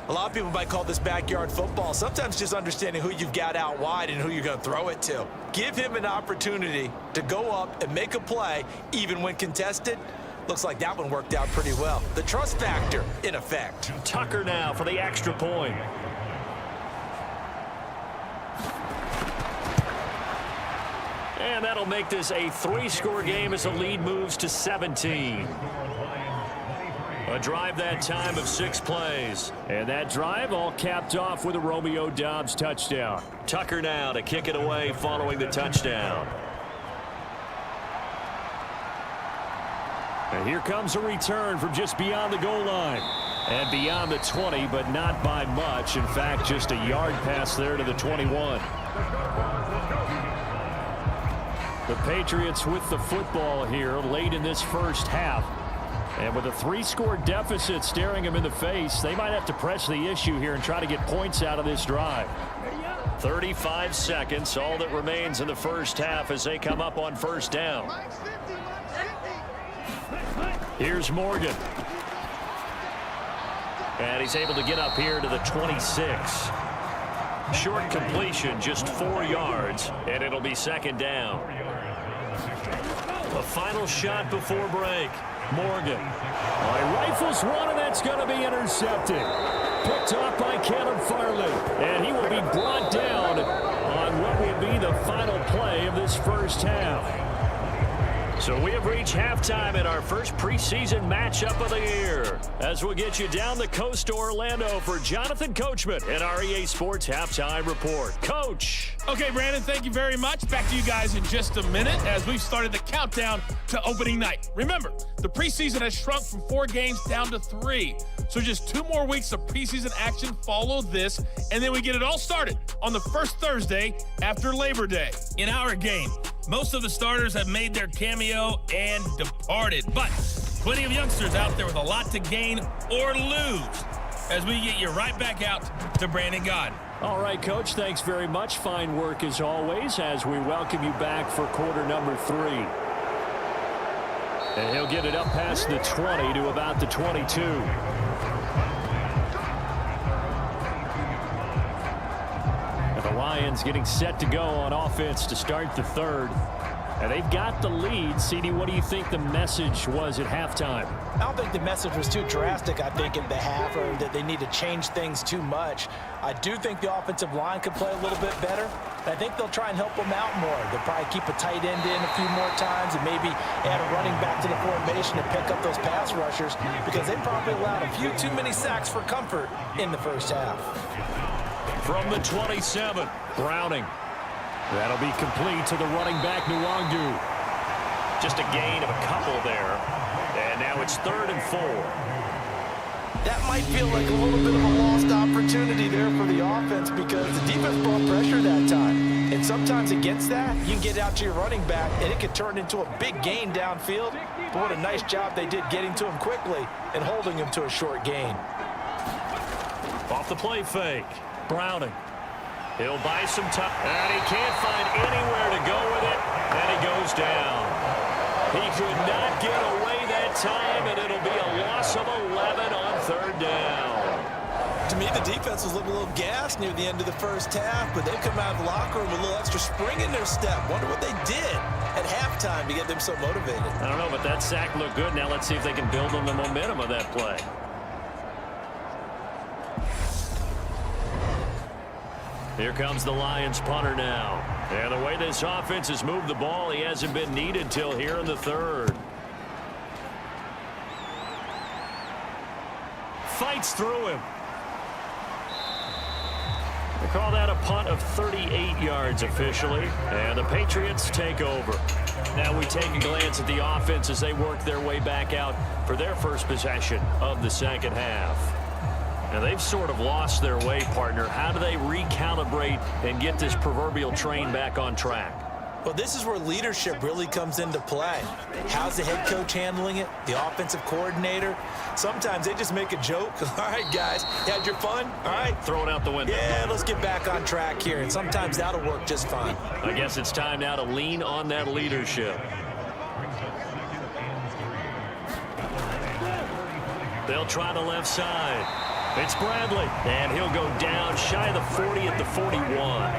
A lot of people might call this backyard football. Sometimes just understanding who you've got out wide and who you're going to throw it to. Give him an opportunity to go up and make a play, even when contested. Looks like that one worked out pretty well. The trust factor in effect. Tucker now for the extra point. And that'll make this a 3-score game as the lead moves to 17. A drive that time of 6 plays. And that drive all capped off with a Romeo Doubs touchdown. Tucker now to kick it away following the touchdown. And here comes a return from just beyond the goal line. And beyond the 20, but not by much. In fact, just a yard pass there to the 21. The Patriots with the football here late in this first half. And with a 3-score deficit staring them in the face, they might have to press the issue here and try to get points out of this drive. 35 seconds, all that remains in the first half as they come up on first down. Here's Morgan. And he's able to get up here to the 26. Short completion, just 4 yards, and it'll be second down. A final shot before break. Morgan. Rifles one, and that's going to be intercepted. Picked off by Caleb Farley. And he will be brought down on what will be the final play of this first half. So we have reached halftime in our first preseason matchup of the year. As we'll get you down the coast to Orlando for Jonathan Coachman and our EA Sports Halftime Report. Coach. Okay, Brandon, thank you very much. Back to you guys in just a minute as we've started the countdown to opening night. Remember, the preseason has shrunk from 4 games down to 3. So just 2 more weeks of preseason action follow this, and then we get it all started on the first Thursday after Labor Day. In our game, most of the starters have made their cameo and departed, but plenty of youngsters out there with a lot to gain or lose as we get you right back out to Brandon Gaudin. All right, Coach, thanks very much. Fine work as always as we welcome you back for quarter number 3. And he'll get it up past the 20 to about the 22. And the Lions getting set to go on offense to start the third. And they've got the lead. CD, what do you think the message was at halftime? I don't think the message was too drastic, I think, at the half, or that they need to change things too much. I do think the offensive line could play a little bit better. I think they'll try and help them out more. They'll probably keep a tight end in a few more times and maybe add a running back to the formation to pick up those pass rushers because they probably allowed a few too many sacks for comfort in the first half. From the 27, Browning. That'll be complete to the running back, Nwangu. Just a gain of a couple there. And now it's 3rd and 4. That might feel like a little bit of a lost opportunity there for the offense because the defense brought pressure that time. And sometimes against that, you can get out to your running back, and it can turn into a big gain downfield. But what a nice job they did getting to him quickly and holding him to a short gain. Off the play fake, Browning. He'll buy some time, and he can't find anywhere to go with it, and he goes down. He could not get away that time, and it'll be a loss of 11 on 3rd down. To me, the defense was looking a little gassed near the end of the first half, but they've come out of the locker room with a little extra spring in their step. Wonder what they did at halftime to get them so motivated. I don't know, but that sack looked good. Now let's see if they can build on the momentum of that play. Here comes the Lions punter now. And the way this offense has moved the ball, he hasn't been needed till here in the 3rd. Fights through him. They call that a punt of 38 yards officially. And the Patriots take over. Now we take a glance at the offense as they work their way back out for their first possession of the second half. Now, they've sort of lost their way, partner. How do they recalibrate and get this proverbial train back on track? Well, this is where leadership really comes into play. How's the head coach handling it? The offensive coordinator? Sometimes they just make a joke. All right, guys, you had your fun? All right. Throw it out the window. Yeah, let's get back on track here. And sometimes that'll work just fine. I guess it's time now to lean on that leadership. They'll try the left side. It's Bradley, and he'll go down shy of the 40 at the 41.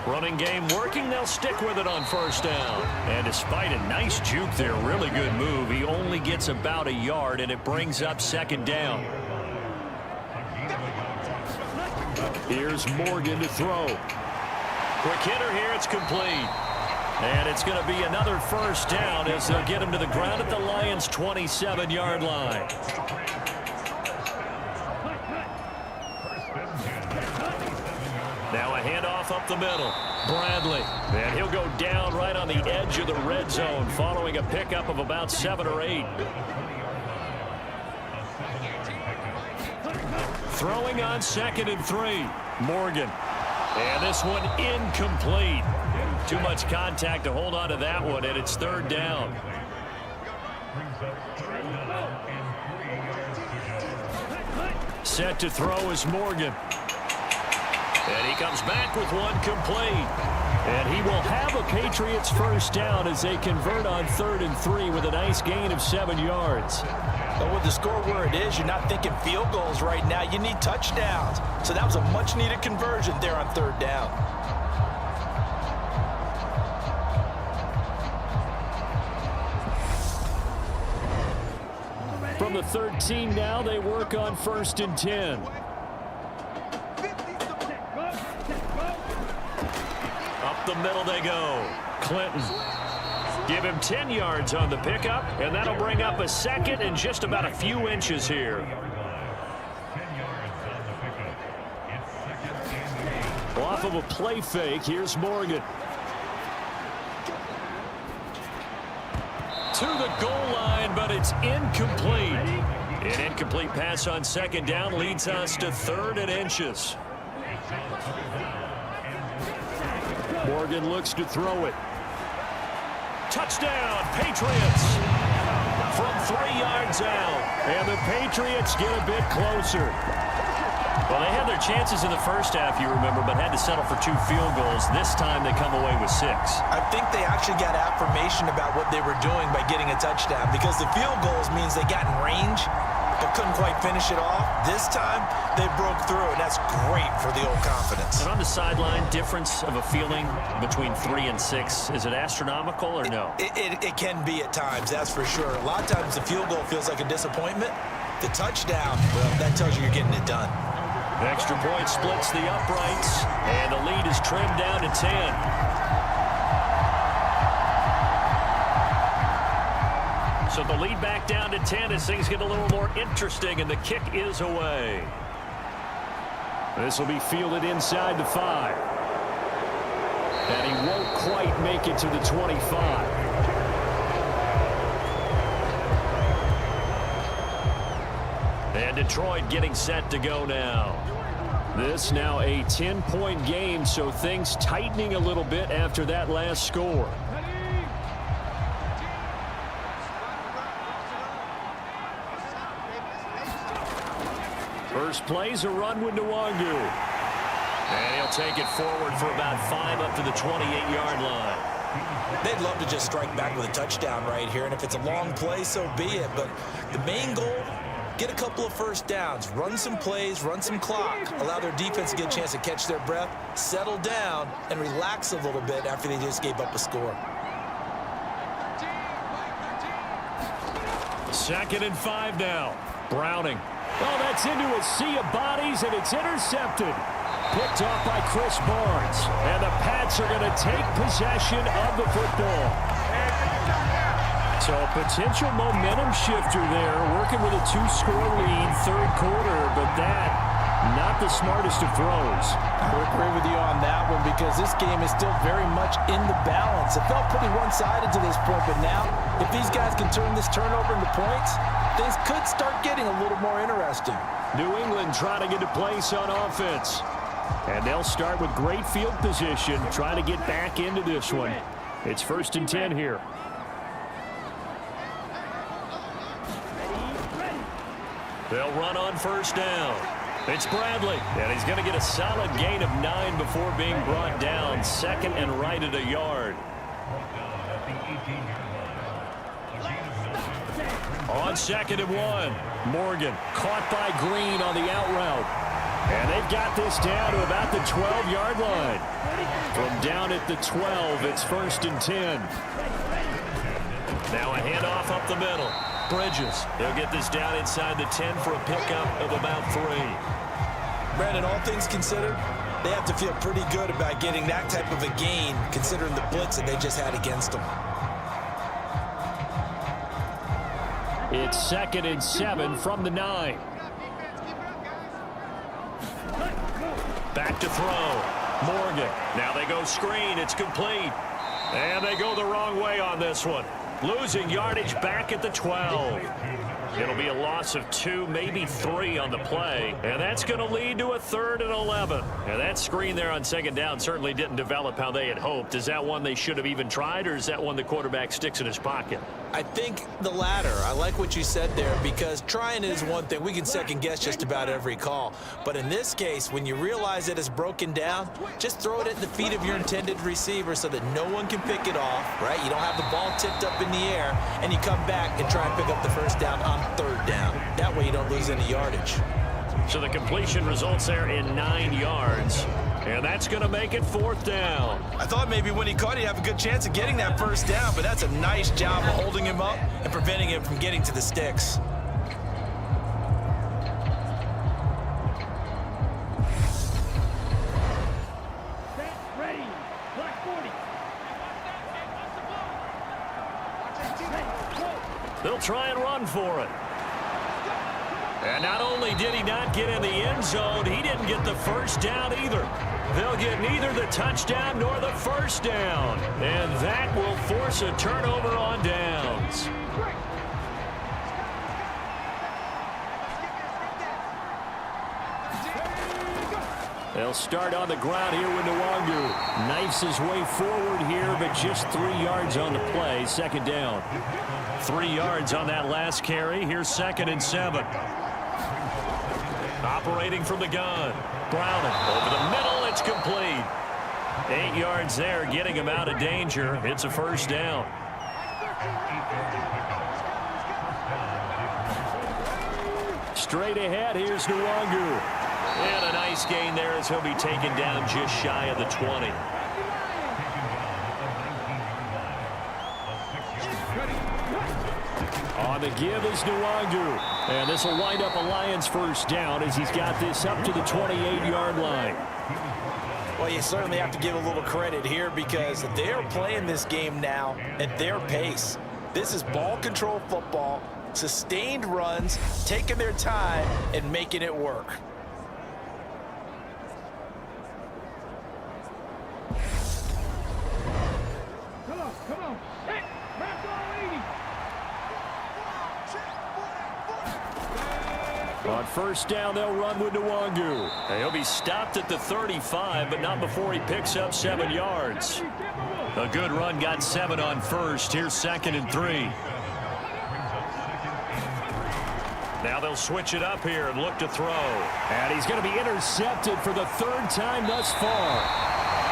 Running game working. They'll stick with it on first down. And despite a nice juke there, really good move, he only gets about a yard, and it brings up second down. Here's Morgan to throw. Quick hitter here. It's complete. And it's going to be another first down as they'll get him to the ground at the Lions' 27-yard line. Now a handoff up the middle. Bradley. And he'll go down right on the edge of the red zone following a pickup of about 7 or 8. Throwing on 2nd and 3. Morgan. And this one incomplete. Too much contact to hold on to that one, and it's 3rd down. Set to throw is Morgan. And he comes back with one complete. And he will have a Patriots first down as they convert on 3rd and 3 with a nice gain of 7 yards. But with the score where it is, you're not thinking field goals right now. You need touchdowns. So that was a much-needed conversion there on 3rd down. From the 13 now, they work on 1st and 10. Up the middle they go. Clinton. Give him 10 yards on the pickup, and that'll bring up a 2nd and just about a few inches here. Off of a play fake, here's Morgan. To the goal line, but it's incomplete. An incomplete pass on 2nd down leads us to 3rd and inches. Morgan looks to throw it. Touchdown, Patriots! From 3 yards out, and the Patriots get a bit closer. Well, they had their chances in the first half, you remember, but had to settle for 2 field goals. This time they come away with 6. I think they actually got affirmation about what they were doing by getting a touchdown, because the field goals means they got in range but couldn't quite finish it off. This time they broke through, and that's great for the old confidence. And on the sideline, difference of a feeling between 3 and 6, is it astronomical or no? It can be at times, that's for sure. A lot of times the field goal feels like a disappointment. The touchdown, well, that tells you you're getting it done. Extra point splits the uprights, and the lead is trimmed down to 10. So the lead back down to 10 as things get a little more interesting, and the kick is away. This will be fielded inside the 5. And he won't quite make it to the 25. And Detroit getting set to go now. This now a 10-point game, so things tightening a little bit after that last score. First play's a run with Nwangu. And he'll take it forward for about 5 up to the 28-yard line. They'd love to just strike back with a touchdown right here, and if it's a long play, so be it. But the main goal, get a couple of first downs, run some plays, run some clock, allow their defense to get a chance to catch their breath, settle down, and relax a little bit after they just gave up a score. 2nd and 5 now. Browning. Oh, that's into a sea of bodies, and it's intercepted. Picked off by Chris Barnes. And the Pats are going to take possession of the football. So a potential momentum shifter there, working with a 2-score lead, 3rd quarter, but that Not the smartest of throws. I would agree with you on that one because this game is still very much in the balance. It felt pretty one-sided to this point, but now if these guys can turn this turnover into points, things could start getting a little more interesting. New England trying to get a place on offense. And they'll start with great field position, trying to get back into this one. It's 1st and 10 here. They'll run on 1st down. It's Bradley, and he's going to get a solid gain of 9 before being brought down. 2nd and right at a yard. On 2nd and 1, Morgan caught by Green on the out route. And they've got this down to about the 12-yard line. From down at the 12, it's 1st and 10. Now a handoff up the middle. Bridges. They'll get this down inside the 10 for a pickup of about 3. Brandon, all things considered, they have to feel pretty good about getting that type of a gain considering the blitz that they just had against them. It's 2nd and 7 from the 9. Back to throw. Morgan. Now they go screen. It's complete. And they go the wrong way on this one. Losing yardage back at the 12. It'll be a loss of 2, maybe 3 on the play. And that's going to lead to a 3rd and 11. And that screen there on 2nd down certainly didn't develop how they had hoped. Is that one they should have even tried, or is that one the quarterback sticks in his pocket? I think the latter. I like what you said there because trying is one thing. We can second guess just about every call. But in this case, when you realize it is broken down, just throw it at the feet of your intended receiver so that no one can pick it off, right? You don't have the ball tipped up in the air, and you come back and try and pick up the 1st down on 3rd down. That way you don't lose any yardage. So the completion results there in 9 yards. And that's going to make it 4th down. I thought maybe when he caught it, he'd have a good chance of getting that 1st down, but that's a nice job of holding him up and preventing him from getting to the sticks. Ready. Black 40. They'll try and run for it. And not only did he not get in the end zone, he didn't get the 1st down either. They'll get neither the touchdown nor the 1st down. And that will force a turnover on downs. They'll start on the ground here with Nwangu. Knifes his way forward here, but just 3 yards on the play. 2nd down. 3 yards on that last carry. Here's 2nd and 7. Operating from the gun. Browning over the middle. It's complete. 8 yards there, getting him out of danger. It's a 1st down. Straight ahead, here's Nwangu. And a nice gain there as he'll be taken down just shy of the 20. On the give is Nwangu. And this will wind up a Lions 1st down as he's got this up to the 28-yard line. Well, you certainly have to give a little credit here because they're playing this game now at their pace. This is ball control football, sustained runs, taking their time and making it work. Come on. Hey, back on 80. On 1st down, they'll run with Nwangu. And he'll be stopped at the 35, but not before he picks up 7 yards. A good run, got 7 on 1st. Here's 2nd and 3. Now they'll switch it up here and look to throw. And he's going to be intercepted for the 3rd time thus far.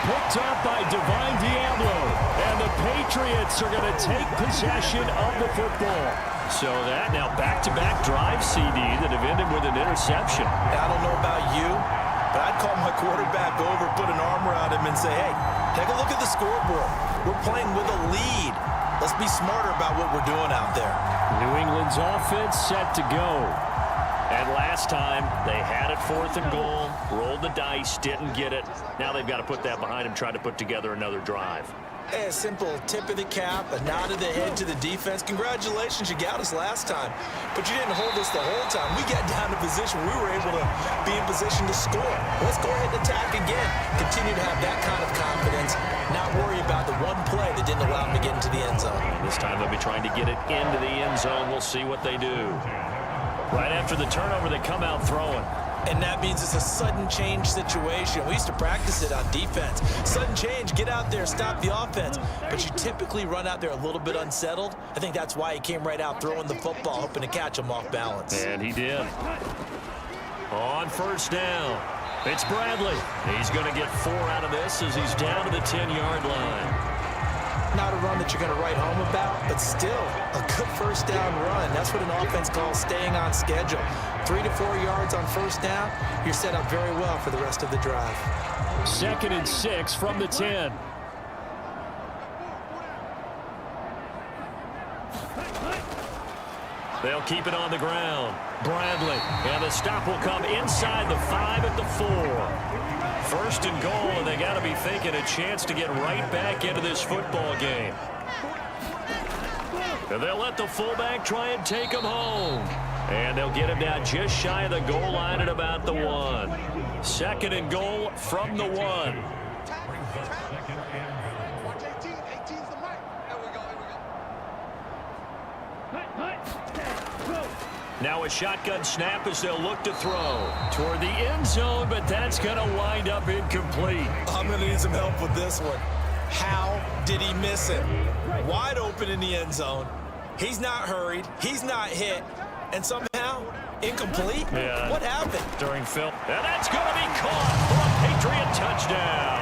Picked up by Divine Diablo. And the Patriots are going to take possession of the football. So that now back-to-back drive, CD, that have ended with an interception. I don't know about you, but I'd call my quarterback over, put an arm around him, and say, hey, take a look at the scoreboard. We're playing with a lead. Let's be smarter about what we're doing out there. New England's offense set to go. And last time, they had it 4th and goal, rolled the dice, didn't get it. Now they've got to put that behind them, try to put together another drive. Hey, a simple tip of the cap, a nod of the head to the defense. Congratulations, you got us last time, but you didn't hold us the whole time. We got down to position. We were able to be in position to score. Let's go ahead and attack again. Continue to have that kind of confidence, not worry about the one play that didn't allow them to get into the end zone. This time they'll be trying to get it into the end zone. We'll see what they do. Right after the turnover, they come out throwing. And that means it's a sudden change situation. We used to practice it on defense. Sudden change, get out there, stop the offense. But you typically run out there a little bit unsettled. I think that's why he came right out throwing the football, hoping to catch him off balance. And he did. On first down, it's Bradley. He's going to get 4 out of this as he's down to the 10-yard line. Not a run that you're going to write home about, but still a good first down run. That's what an offense calls staying on schedule. 3 to 4 yards on first down, you're set up very well for the rest of the drive. 2nd and 6 from the 10. They'll keep it on the ground. Bradley, and the stop will come inside the 5 at the 4. First and goal, and they got to be thinking a chance to get right back into this football game. And they'll let the fullback try and take him home. And they'll get him down just shy of the goal line at about the 1. 2nd and goal from the 1. Now a shotgun snap as they'll look to throw toward the end zone, but that's going to wind up incomplete. I'm going to need some help with this one. How did he miss it? Wide open in the end zone. He's not hurried. He's not hit. And somehow, incomplete? Yeah. What happened? During film. And that's going to be caught for a Patriot touchdown.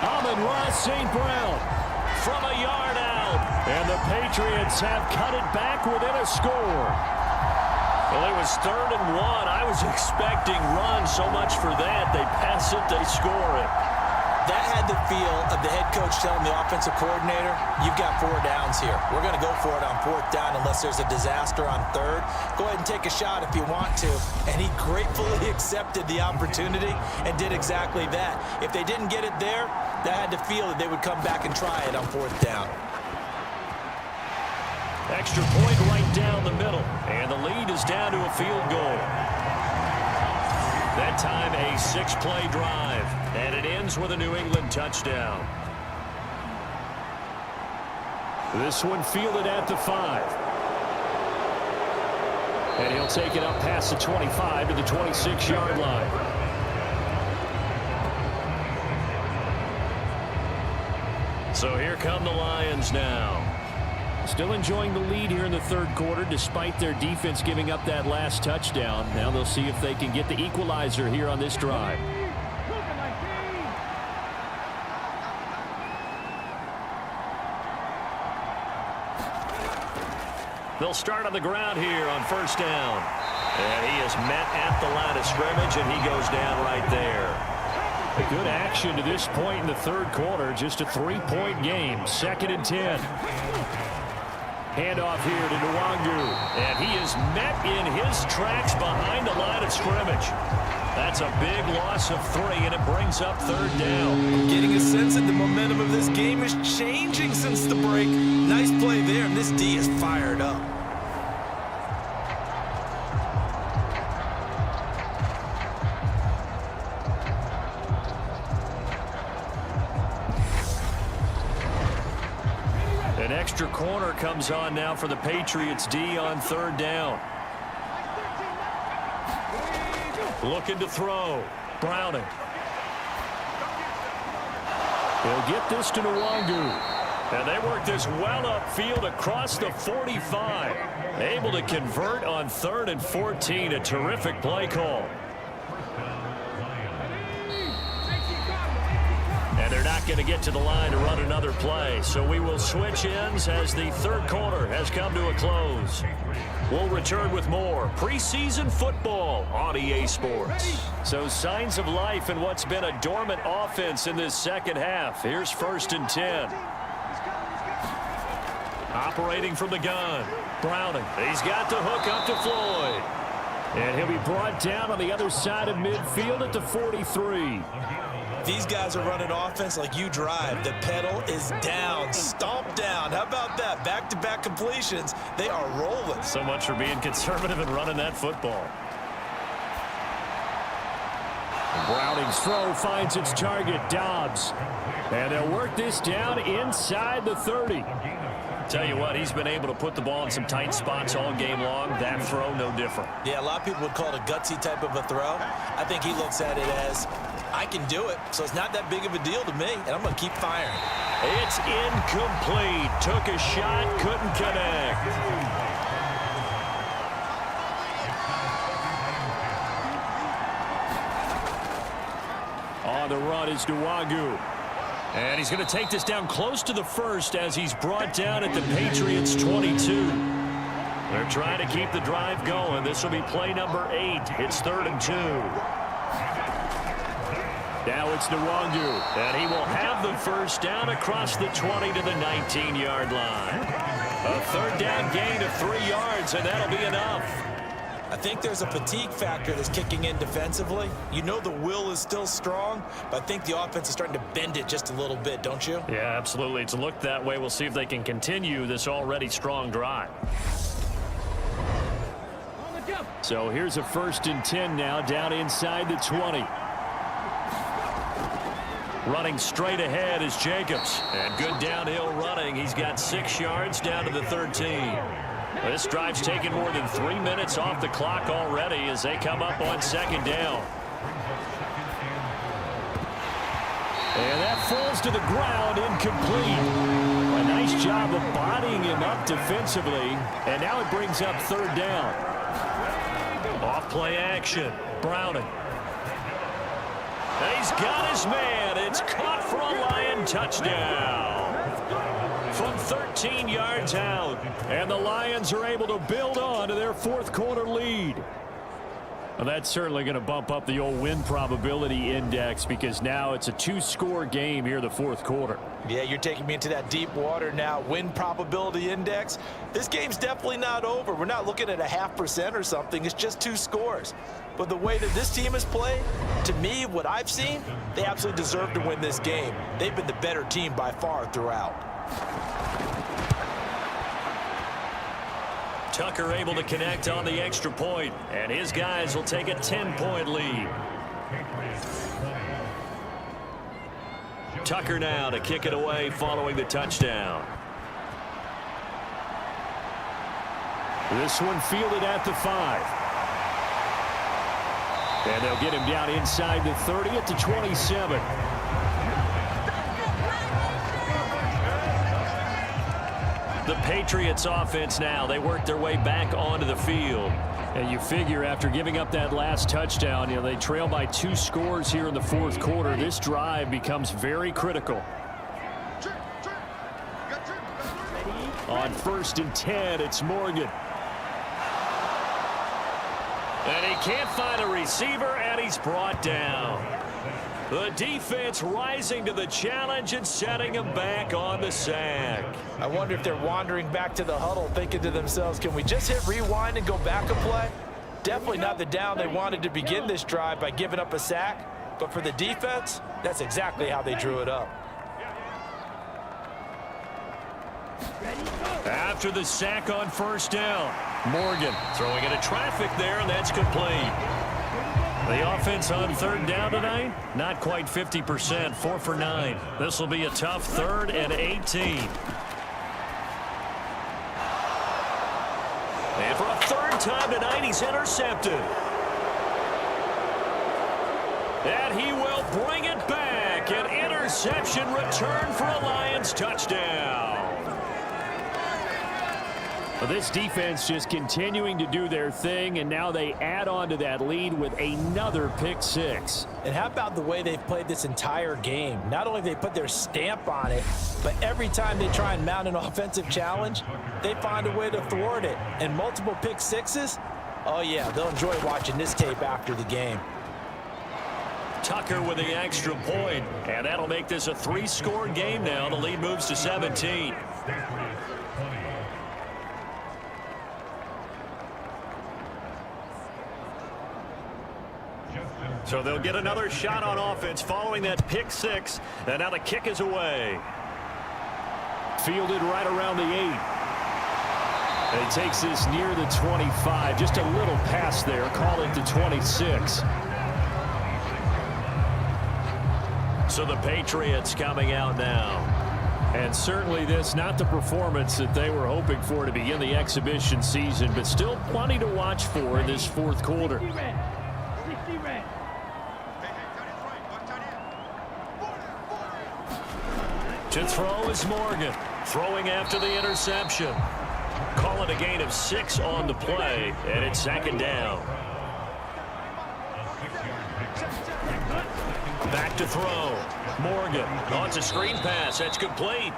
Amon-Ra St. Brown From a yard out. And the Patriots have cut it back within a score. Well, it was 3rd and 1. I was expecting run so much for that. They pass it, they score it. That had the feel of the head coach telling the offensive coordinator, you've got 4 downs here. We're going to go for it on 4th down unless there's a disaster on 3rd. Go ahead and take a shot if you want to. And he gratefully accepted the opportunity and did exactly that. If they didn't get it there, that had to feel that they would come back and try it on 4th down. Extra point right down the middle. And the lead is down to a field goal. That time a 6-play drive. And it ends with a New England touchdown. This one fielded at the 5. And he'll take it up past the 25 to the 26-yard line. So here come the Lions now. Still enjoying the lead here in the 3rd quarter despite their defense giving up that last touchdown. Now they'll see if they can get the equalizer here on this drive. They'll start on the ground here on first down. And he is met at the line of scrimmage, and he goes down right there. A good action to this point in the 3rd quarter. Just a 3-point game. 2nd and 10. Handoff here to Nwangu. And he is met in his tracks behind the line of scrimmage. That's a big loss of 3, and it brings up 3rd down. Getting a sense that the momentum of this game is changing since the break. Nice play there, and this D is fired up. An extra corner comes on now for the Patriots D on 3rd down. Looking to throw. Browning. He'll get this to Nwangu. And they work this well upfield across the 45. Able to convert on 3rd and 14. A terrific play call. And they're not going to get to the line to run another play. So we will switch ends as the 3rd quarter has come to a close. We'll return with more preseason football on EA Sports. So signs of life in what's been a dormant offense in this 2nd half. Here's 1st and 10. Operating from the gun. Browning. He's got the hook up to Floyd. And he'll be brought down on the other side of midfield at the 43. these guys are running offense like you drive, the pedal is down, stomp down. How about that? Back-to-back completions. They are rolling. So much for being conservative and running that football. Browning's throw finds its target, Dobbs. And they'll work this down inside the 30. Tell you what, he's been able to put the ball in some tight spots all game long. That throw, no different. Yeah, a lot of people would call it a gutsy type of a throw. I think he looks at it as, I can do it, so it's not that big of a deal to me, and I'm going to keep firing. It's incomplete. Took a shot, couldn't connect. On the run is Nwagu. And he's going to take this down close to the first as he's brought down at the Patriots' 22. They're trying to keep the drive going. This will be play number 8. It's 3rd and 2. Now it's Nwagu, and he will have the first down across the 20 to the 19-yard line. A 3rd down gain of 3 yards, and that'll be enough. I think there's a fatigue factor that's kicking in defensively. You know the will is still strong, but I think the offense is starting to bend it just a little bit, don't you? Yeah, absolutely. It's looked that way. We'll see if they can continue this already strong drive. So here's a 1st and 10 now, down inside the 20. Running straight ahead is Jacobs. And good downhill running. He's got 6 yards down to the 13. This drive's taken more than 3 minutes off the clock already as they come up on 2nd down. And that falls to the ground, incomplete. A nice job of bodying him up defensively. And now it brings up 3rd down. Off play action. Browning. And he's got his man. It's caught for a Lion touchdown. From 13 yards out. And the Lions are able to build on to their 4th quarter lead. Well, that's certainly going to bump up the old win probability index because now it's a 2-score game here in the 4th quarter. Yeah, you're taking me into that deep water now. Win probability index. This game's definitely not over. We're not looking at a 0.5% or something. It's just 2 scores. But the way that this team has played, to me, what I've seen, they absolutely deserve to win this game. They've been the better team by far throughout. Tucker able to connect on the extra point, and his guys will take a 10-point lead. Tucker now to kick it away following the touchdown. This one fielded at the 5. And they'll get him down inside the 30 at the 27. The Patriots offense now, they work their way back onto the field. And you figure after giving up that last touchdown, they trail by 2 scores here in the 4th quarter. This drive becomes very critical. On 1st and 10, it's Morgan. And he can't find a receiver, and he's brought down. The defense rising to the challenge and setting him back on the sack. I wonder if they're wandering back to the huddle thinking to themselves, can we just hit rewind and go back a play? Definitely not the down they wanted to begin this drive by giving up a sack. But for the defense, that's exactly how they drew it up. After the sack on 1st down, Morgan throwing into traffic there, and that's complete. The offense on 3rd down tonight, not quite 50%, 4 for 9. This will be a tough 3rd and 18. And for a 3rd time tonight, he's intercepted. And he will bring it back. An interception return for a Lions touchdown. Well, this defense just continuing to do their thing, and now they add on to that lead with another pick 6. And how about the way they've played this entire game? Not only have they put their stamp on it, but every time they try and mount an offensive challenge, they find a way to thwart it. And multiple pick 6s, oh yeah, they'll enjoy watching this tape after the game. Tucker with the extra point, and that'll make this a 3-score game now. The lead moves to 17. So they'll get another shot on offense following that pick six. And now the kick is away. Fielded right around the 8. And he takes this near the 25. Just a little pass there. Call it the 26. So the Patriots coming out now. And certainly this not the performance that they were hoping for to begin the exhibition season, but still plenty to watch for in this fourth quarter. To throw is Morgan. Throwing after the interception. Call it a gain of 6 on the play, and it's second down. Back to throw. Morgan. Oh, it's a screen pass. That's complete.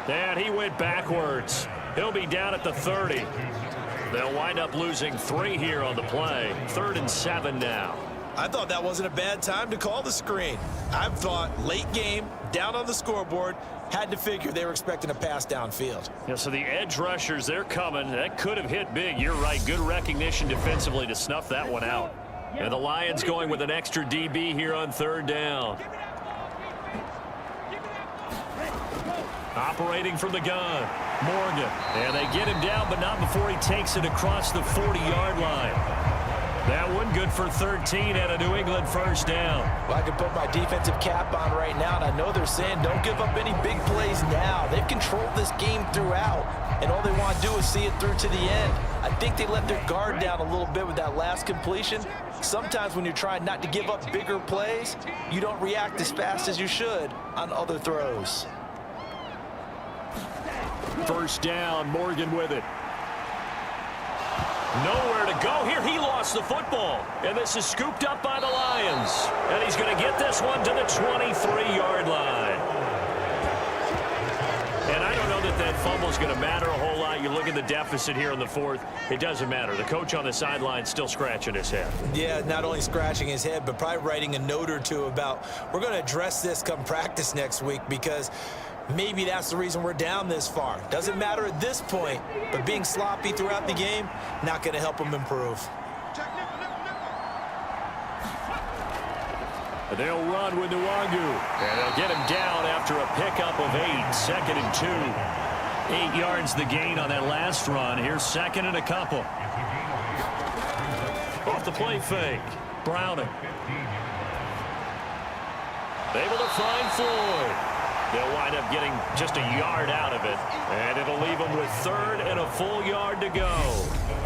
And he went backwards. He'll be down at the 30. They'll wind up losing 3 here on the play. 3rd and 7 now. I thought that wasn't a bad time to call the screen. I thought late game, down on the scoreboard, had to figure they were expecting a pass downfield. Yeah, so the edge rushers, they're coming. That could have hit big. You're right. Good recognition defensively to snuff that one out. And the Lions going with an extra DB here on 3rd down. Operating from the gun, Morgan. And they get him down, but not before he takes it across the 40-yard line. That one good for 13 and a New England first down. Well, I can put my defensive cap on right now, and I know they're saying don't give up any big plays now. They've controlled this game throughout, and all they want to do is see it through to the end. I think they let their guard down a little bit with that last completion. Sometimes when you're trying not to give up bigger plays, you don't react as fast as you should on other throws. First down, Morgan with it. Nowhere to go here. He lost the football. And this is scooped up by the Lions. And he's going to get this one to the 23-yard line. And I don't know that that fumble is going to matter a whole lot. You look at the deficit here in the 4th. It doesn't matter. The coach on the sideline still scratching his head. Yeah, not only scratching his head, but probably writing a note or two about we're going to address this come practice next week because maybe that's the reason we're down this far. Doesn't matter at this point, but being sloppy throughout the game, not going to help them improve. They'll run with Nwangu, and they'll get him down after a pickup of 8, 2nd and 2. 8 yards the gain on that last run. Here's 2nd and a couple. Off the play fake, Browning. Able to find Floyd. They'll wind up getting just a yard out of it, and it'll leave them with 3rd and a full yard to go.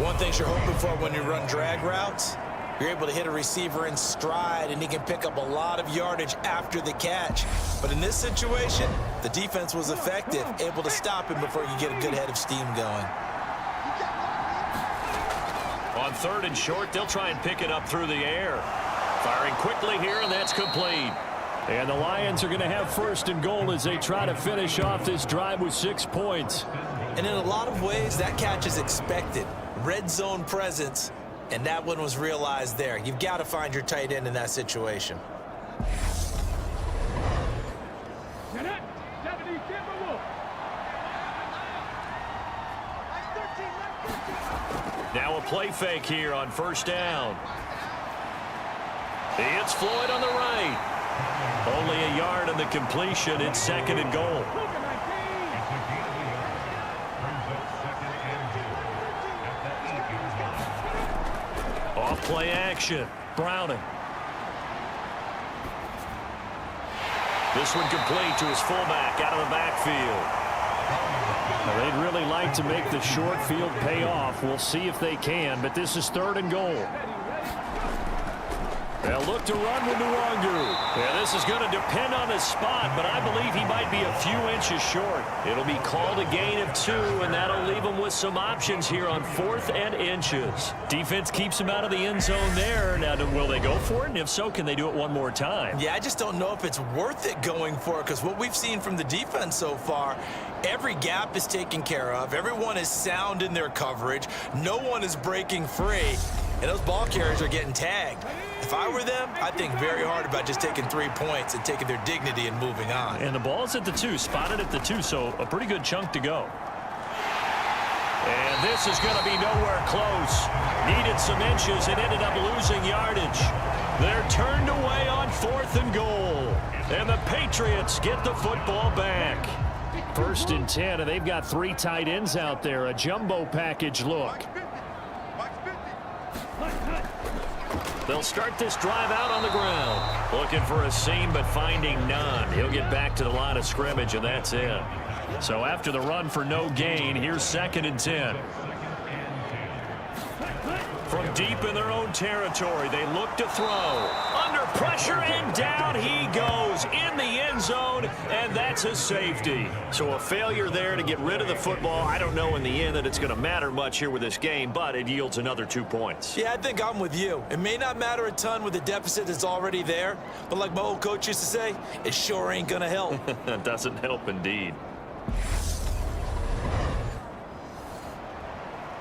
One thing you're hoping for when you run drag routes, you're able to hit a receiver in stride, and he can pick up a lot of yardage after the catch. But in this situation, the defense was effective, able to stop him before you get a good head of steam going. On 3rd and short, they'll try and pick it up through the air. Firing quickly here, and that's complete. And the Lions are going to have 1st and goal as they try to finish off this drive with 6 points. And in a lot of ways, that catch is expected. Red zone presence, and that one was realized there. You've got to find your tight end in that situation. Now a play fake here on 1st down. It's Floyd on the right. Only a yard on the completion. It's 2nd and goal. Off play action. Browning. This one complete to his fullback out of the backfield. Now, they'd really like to make the short field pay off. We'll see if they can, but this is 3rd and goal. They'll look to run with Nwangu. Yeah, this is going to depend on the spot, but I believe he might be a few inches short. It'll be called a gain of 2, and that'll leave him with some options here on 4th and inches. Defense keeps him out of the end zone there. Now, will they go for it? And if so, can they do it one more time? Yeah, I just don't know if it's worth it going for it because what we've seen from the defense so far, every gap is taken care of. Everyone is sound in their coverage. No one is breaking free. And those ball carriers are getting tagged. If I were them, I'd think very hard about just taking 3 points and taking their dignity and moving on. And the ball's at the 2, spotted at the 2, so a pretty good chunk to go. And this is going to be nowhere close. Needed some inches and ended up losing yardage. They're turned away on 4th and goal. And the Patriots get the football back. 1st and 10, and they've got 3 tight ends out there. A jumbo package look. They'll start this drive out on the ground. Looking for a seam, but finding none. He'll get back to the line of scrimmage, and that's it. So after the run for no gain, here's 2nd and 10. From deep in their own territory, they look to throw. Under pressure, and down he goes in the end zone, and that's a safety. So a failure there to get rid of the football. I don't know in the end that it's going to matter much here with this game, but it yields another 2 points. Yeah, I think I'm with you. It may not matter a ton with the deficit that's already there, but like my old coach used to say, it sure ain't going to help. That doesn't help indeed.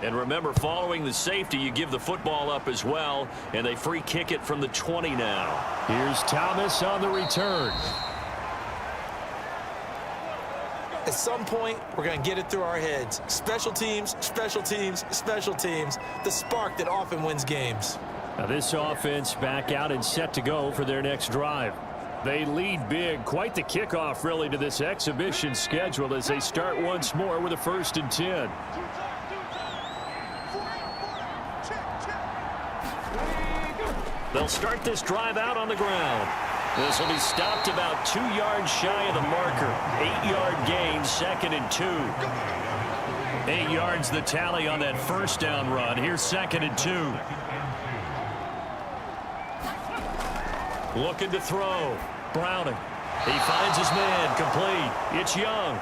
And remember, following the safety, you give the football up as well, and they free kick it from the 20 now. Here's Thomas on the return. At some point, we're going to get it through our heads. Special teams, special teams, special teams. The spark that often wins games. Now this offense back out and set to go for their next drive. They lead big. Quite the kickoff, really, to this exhibition schedule as they start once more with a 1st and 10. They'll start this drive out on the ground. This will be stopped about 2 yards shy of the marker. 8-yard gain, 2nd and 2. 8 yards the tally on that 1st down run. Here's 2nd and 2. Looking to throw. Browning. He finds his man. Complete. It's Young.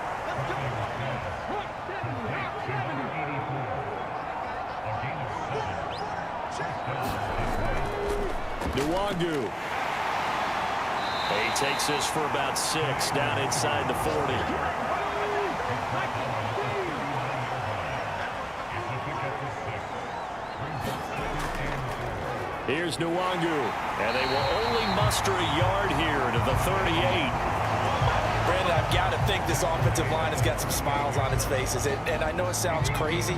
Nwangu. He takes this for about 6 down inside the 40. Here's Nwangu, and they will only muster a yard here to the 38. Brandon, I've got to think this offensive line has got some smiles on its faces. And I know it sounds crazy,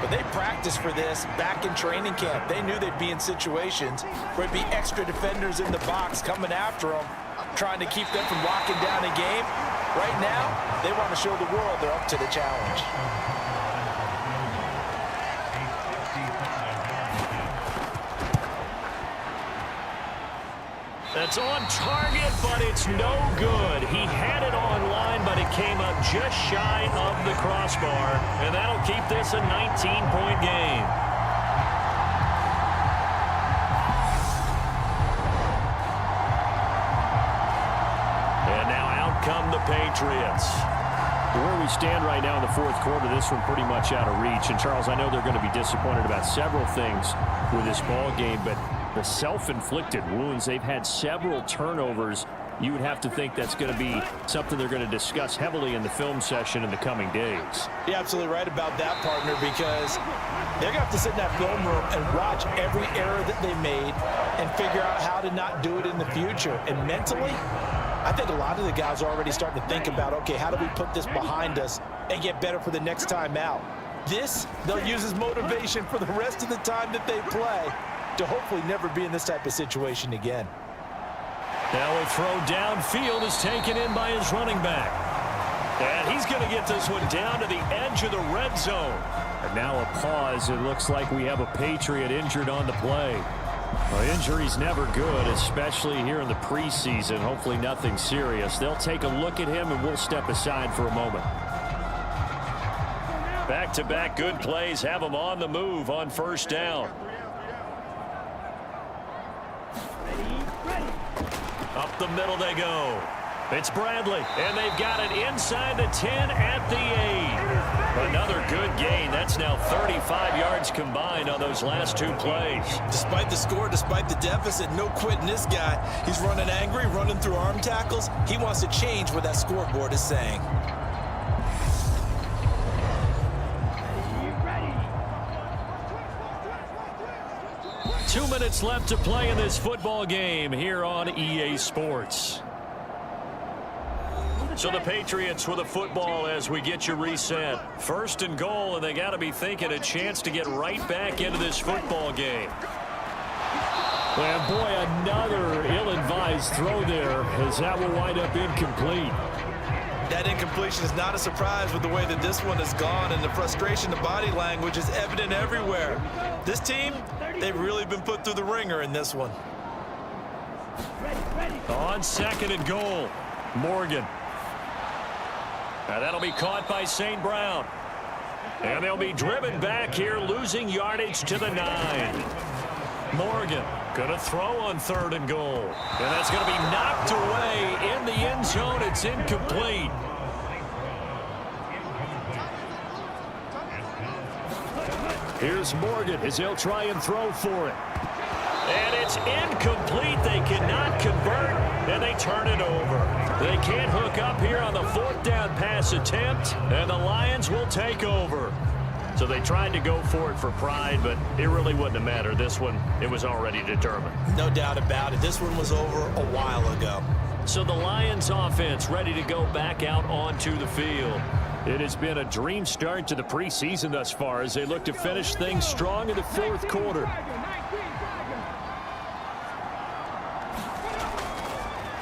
but they practiced for this back in training camp. They knew they'd be in situations where it'd be extra defenders in the box coming after them, trying to keep them from locking down a game. Right now, they want to show the world they're up to the challenge. That's on target, but it's no good. He had it on line, but it came up just shy of the crossbar, and that'll keep this a 19-point game. And now out come the Patriots. Where we stand right now in the 4th quarter, this one pretty much out of reach. And, Charles, I know they're going to be disappointed about several things with this ball game, but the self-inflicted wounds, they've had several turnovers. You would have to think that's going to be something they're going to discuss heavily in the film session in the coming days. You're absolutely right about that, partner, because they're going to have to sit in that film room and watch every error that they made and figure out how to not do it in the future. And mentally, I think a lot of the guys are already starting to think about, okay, how do we put this behind us and get better for the next time out? This, they'll use as motivation for the rest of the time that they play to hopefully never be in this type of situation again. Now a throw downfield is taken in by his running back. And he's going to get this one down to the edge of the red zone. And now a pause. It looks like we have a Patriot injured on the play. Well, injury's never good, especially here in the preseason. Hopefully nothing serious. They'll take a look at him, and we'll step aside for a moment. Back-to-back good plays have him on the move on 1st down. Up the middle they go. It's Bradley, and they've got it inside the 10 at the 8. Another good gain. That's now 35 yards combined on those last 2 plays. Despite the score, despite the deficit, no quitting this guy. He's running angry, running through arm tackles. He wants to change what that scoreboard is saying. Two minutes left to play in this football game here on EA Sports. So the Patriots with a football as we get you reset. 1st and goal, and they got to be thinking a chance to get right back into this football game. And boy, another ill-advised throw there, as that will wind up incomplete. That incompletion is not a surprise with the way that this one has gone, and the frustration, the body language is evident everywhere. This team, they've really been put through the ringer in this one. On 2nd and goal, Morgan. And that'll be caught by St. Brown. And they'll be driven back here, losing yardage to the 9. Morgan gonna throw on 3rd and goal. And that's gonna be knocked away in the end zone. It's incomplete. Here's Morgan as he'll try and throw for it. And it's incomplete. They cannot convert, and they turn it over. They can't hook up here on the 4th down pass attempt, and the Lions will take over. So they tried to go for it for pride, but it really wouldn't have mattered. This one, it was already determined. No doubt about it. This one was over a while ago. So the Lions offense ready to go back out onto the field. It has been a dream start to the preseason thus far as they look to finish things strong in the 4th quarter.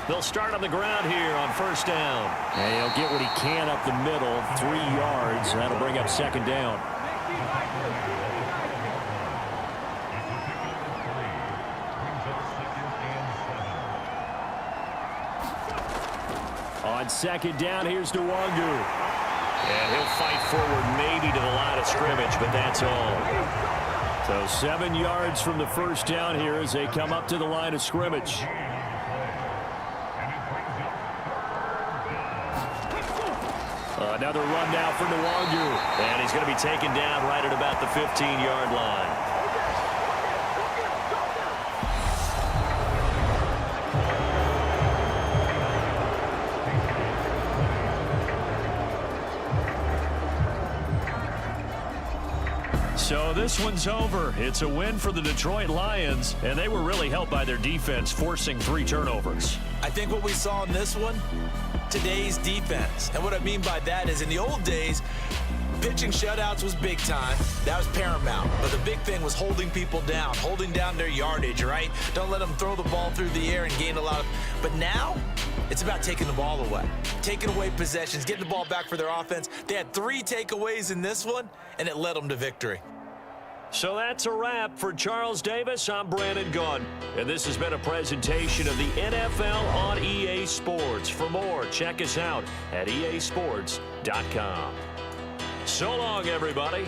They'll start on the ground here on 1st down. And he'll get what he can up the middle, 3 yards. That'll bring up 2nd down. On 2nd down, here's Nwangu. And he'll fight forward maybe to the line of scrimmage, but that's all. So 7 yards from the 1st down here as they come up to the line of scrimmage. Another run now for Nwangu. And he's going to be taken down right at about the 15-yard line. So this one's over. It's a win for the Detroit Lions, and they were really helped by their defense, forcing 3 turnovers. I think what we saw in this one, today's defense. And what I mean by that is in the old days, pitching shutouts was big time. That was paramount. But the big thing was holding people down, holding down their yardage, right? Don't let them throw the ball through the air and gain a lot of... But now, it's about taking the ball away. Taking away possessions, getting the ball back for their offense. They had 3 takeaways in this one, and it led them to victory. So that's a wrap for Charles Davis. I'm Brandon Gunn, and this has been a presentation of the NFL on EA Sports. For more, check us out at easports.com. So long, everybody.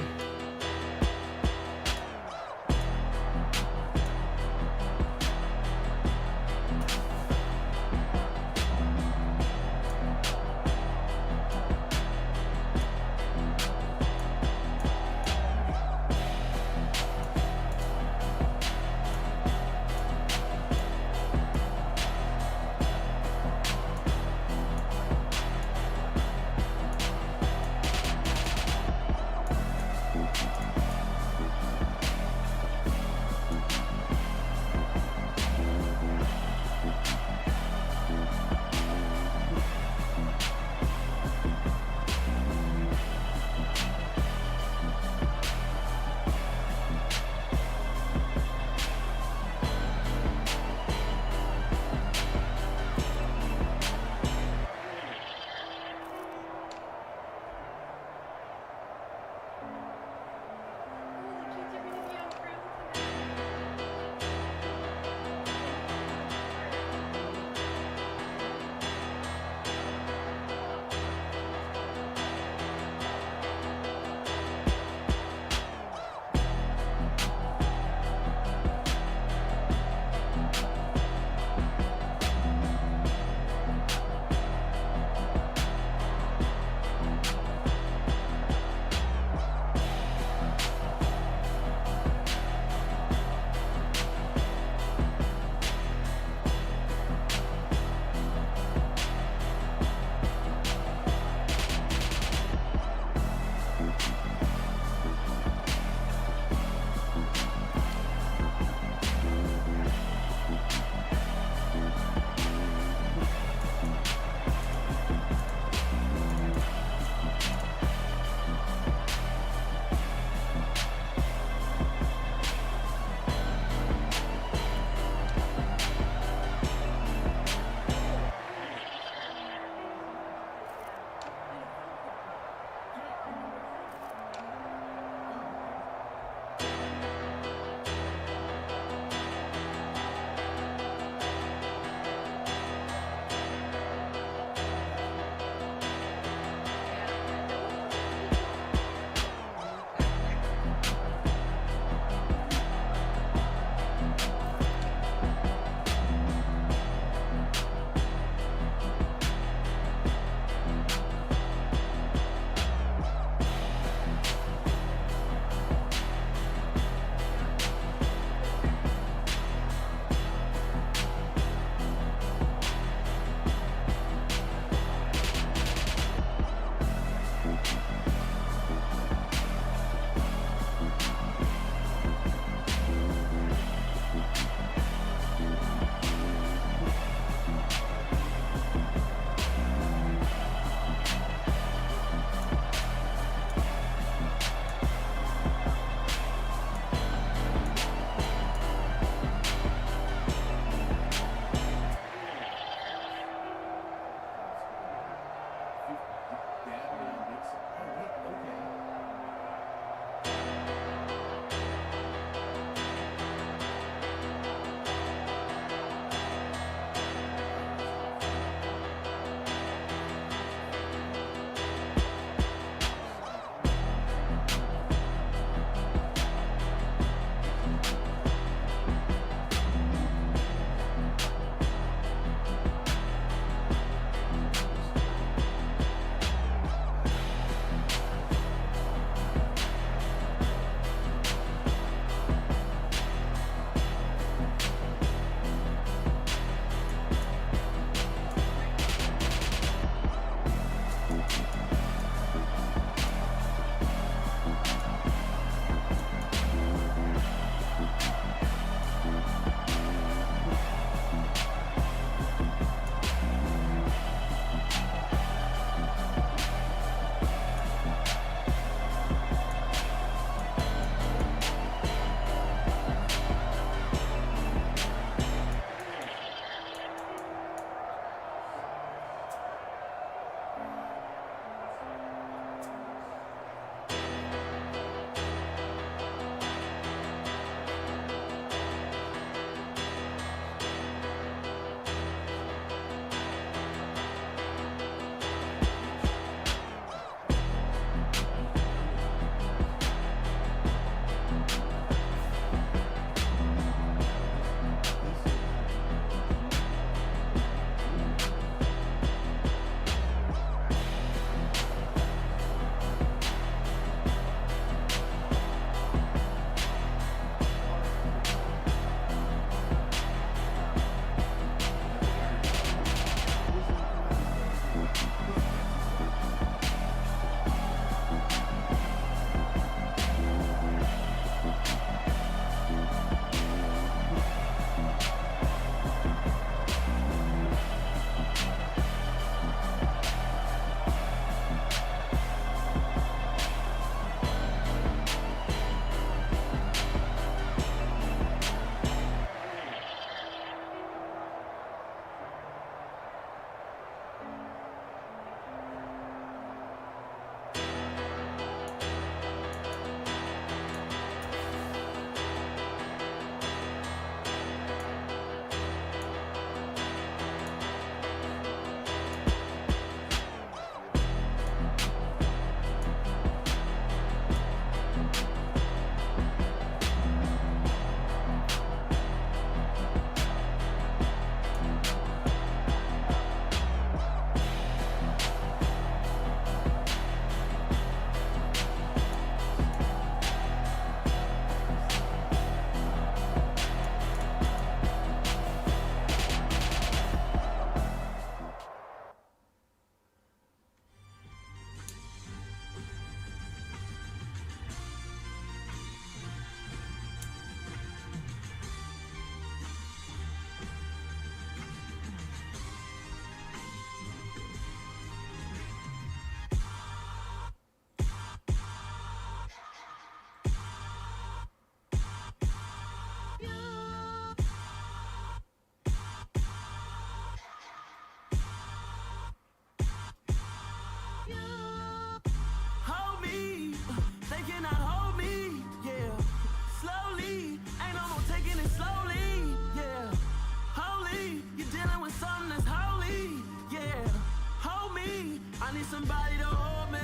I need somebody to hold me.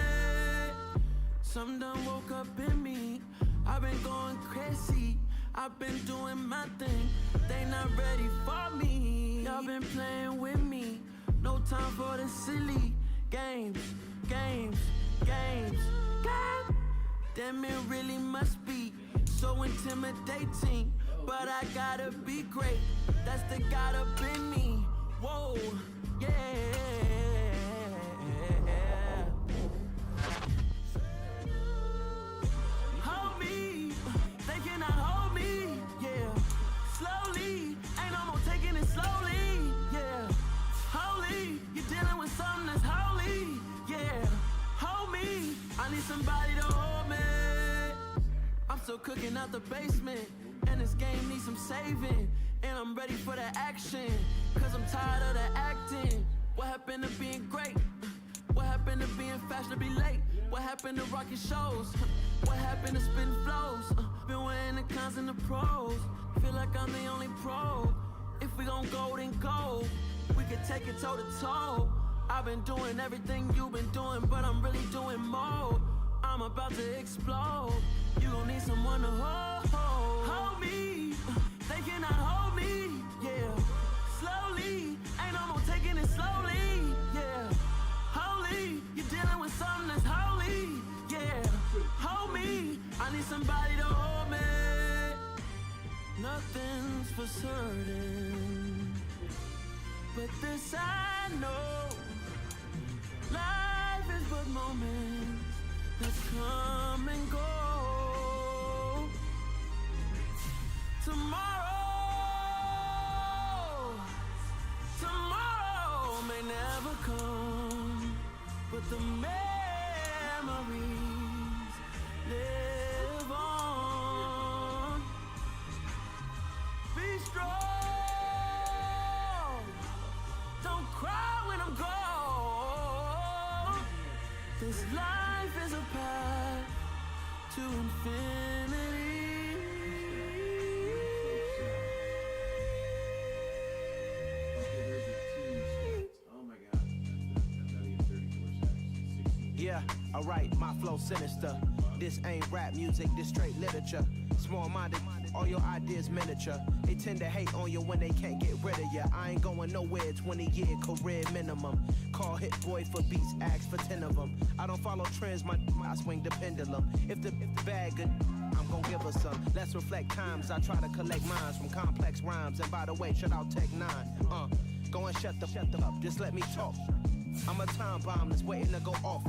Something done woke up in me. I've been going crazy. I've been doing my thing. They not ready for me. Y'all been playing with me. No time for the silly games. Damn, it really must be so intimidating. But I gotta be great. That's the God up in me. Whoa, yeah. Hold me, they cannot hold me, yeah. Slowly, ain't no more taking it slowly, yeah. Holy, you're dealing with something that's holy, yeah. Hold me, I need somebody to hold me. I'm still cooking out the basement, and this game needs some saving. And I'm ready for the action, cause I'm tired of the acting. What happened to being great? What happened to being fashionably late? What happened to rocking shows? What happened to spitting flows? Been weighing the cons and the pros. Feel like I'm the only pro. If we gon' go, then go. We could take it toe to toe. I've been doing everything you've been doing, but I'm really doing more. I'm about to explode. You gon' need someone to hold me. They cannot hold me, yeah. Slowly, ain't no more taking it slowly, yeah. Holy, you're dealing with something that's holy, yeah. Hold me, I need somebody to hold me. Nothing's for certain, but this I know. Life is but moments that come and go. Tomorrow may never come, but the memories live on. Be strong, don't cry when I'm gone. This life is a path to infinity. Yeah, alright, my flow sinister. This ain't rap music, this straight literature. Small-minded, all your ideas miniature. They tend to hate on you when they can't get rid of you. I ain't going nowhere, 20-year career minimum. Call hit boy for beats, ask for 10 of them. I don't follow trends, I swing the pendulum. If the bag good, I'm gon' give her some. Let's reflect times, I try to collect minds from complex rhymes. And by the way, shout out Tech 9. Go and shut the up, just let me talk. I'm a time bomb that's waiting to go off.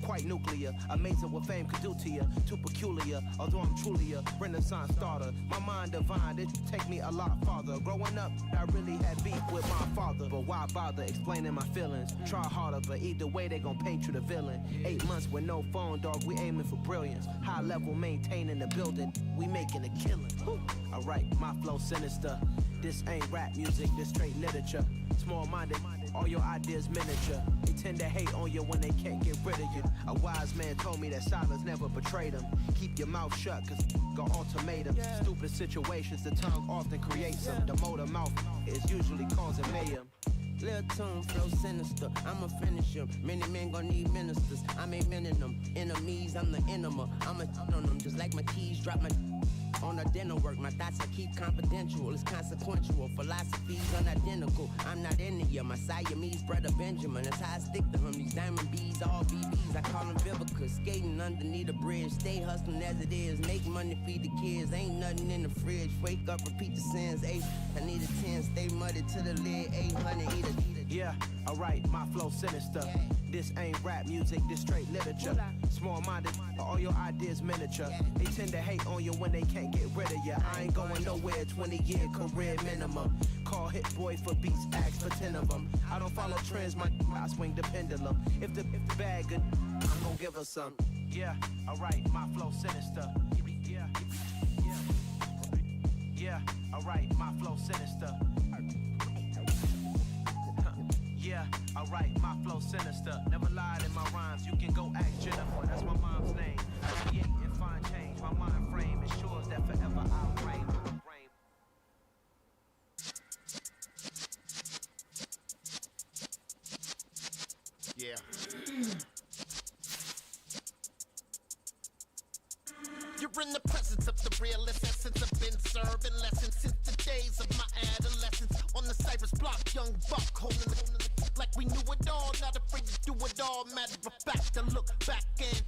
Quite nuclear, amazing what fame could do to you. Too peculiar, although I'm truly a renaissance starter. My mind divine, it take me a lot farther. Growing up, I really had beef with my father. But why bother explaining my feelings? Try harder, but either way they gon' paint you the villain. 8 months with no phone, dog, we aiming for brilliance. High level maintaining the building, we making a killing. Alright, my flow sinister. This ain't rap music, this straight literature. Small-minded, all your ideas miniature. They tend to hate on you when they can't get rid of you. A wise man told me that silence never betrayed him. Keep your mouth shut, cause got ultimatum. Stupid situations, the tongue often creates them. The motor mouth is usually causing mayhem. Lil' tune, flow sinister, I'ma finish him. Many men gon' need ministers, I'm aiming them. Enemies, I'm the enema, I'ma on them. Just like my keys, drop my on the dinner work. My thoughts I keep confidential, it's consequential. Philosophies unidentical, I'm not in the year. My Siamese brother Benjamin, that's how I stick to him. These diamond bees, all BBs, I call them Vivica. Skating underneath the bridge, stay hustling as it is. Make money, feed the kids, ain't nothing in the fridge. Wake up, repeat the sins, 8, I need a 10, stay muddy to the lid, 800, eat it. Yeah, alright, my flow sinister. This ain't rap music, this straight literature. Small-minded, all your ideas miniature. They tend to hate on you when they can't get rid of you. I ain't going nowhere, 20-year career minimum. Call hit boy for beats, ask for 10 of them. I don't follow trends, I swing the pendulum. If the bag good, I'm gon' give her some. Yeah, alright, my flow sinister. Yeah, alright, my flow sinister. Yeah, alright, my flow sinister. Never lied in my rhymes, you can go ask Jennifer. That's my mom's name. I create and find change. My mind frame ensures that forever I'll reign. Yeah. in the presence of the realest essence. I've been serving lessons since the days of my adolescence. On the Cypress block, young buck holding the like we knew it all. Not afraid to do it all. Matter of fact, I look back and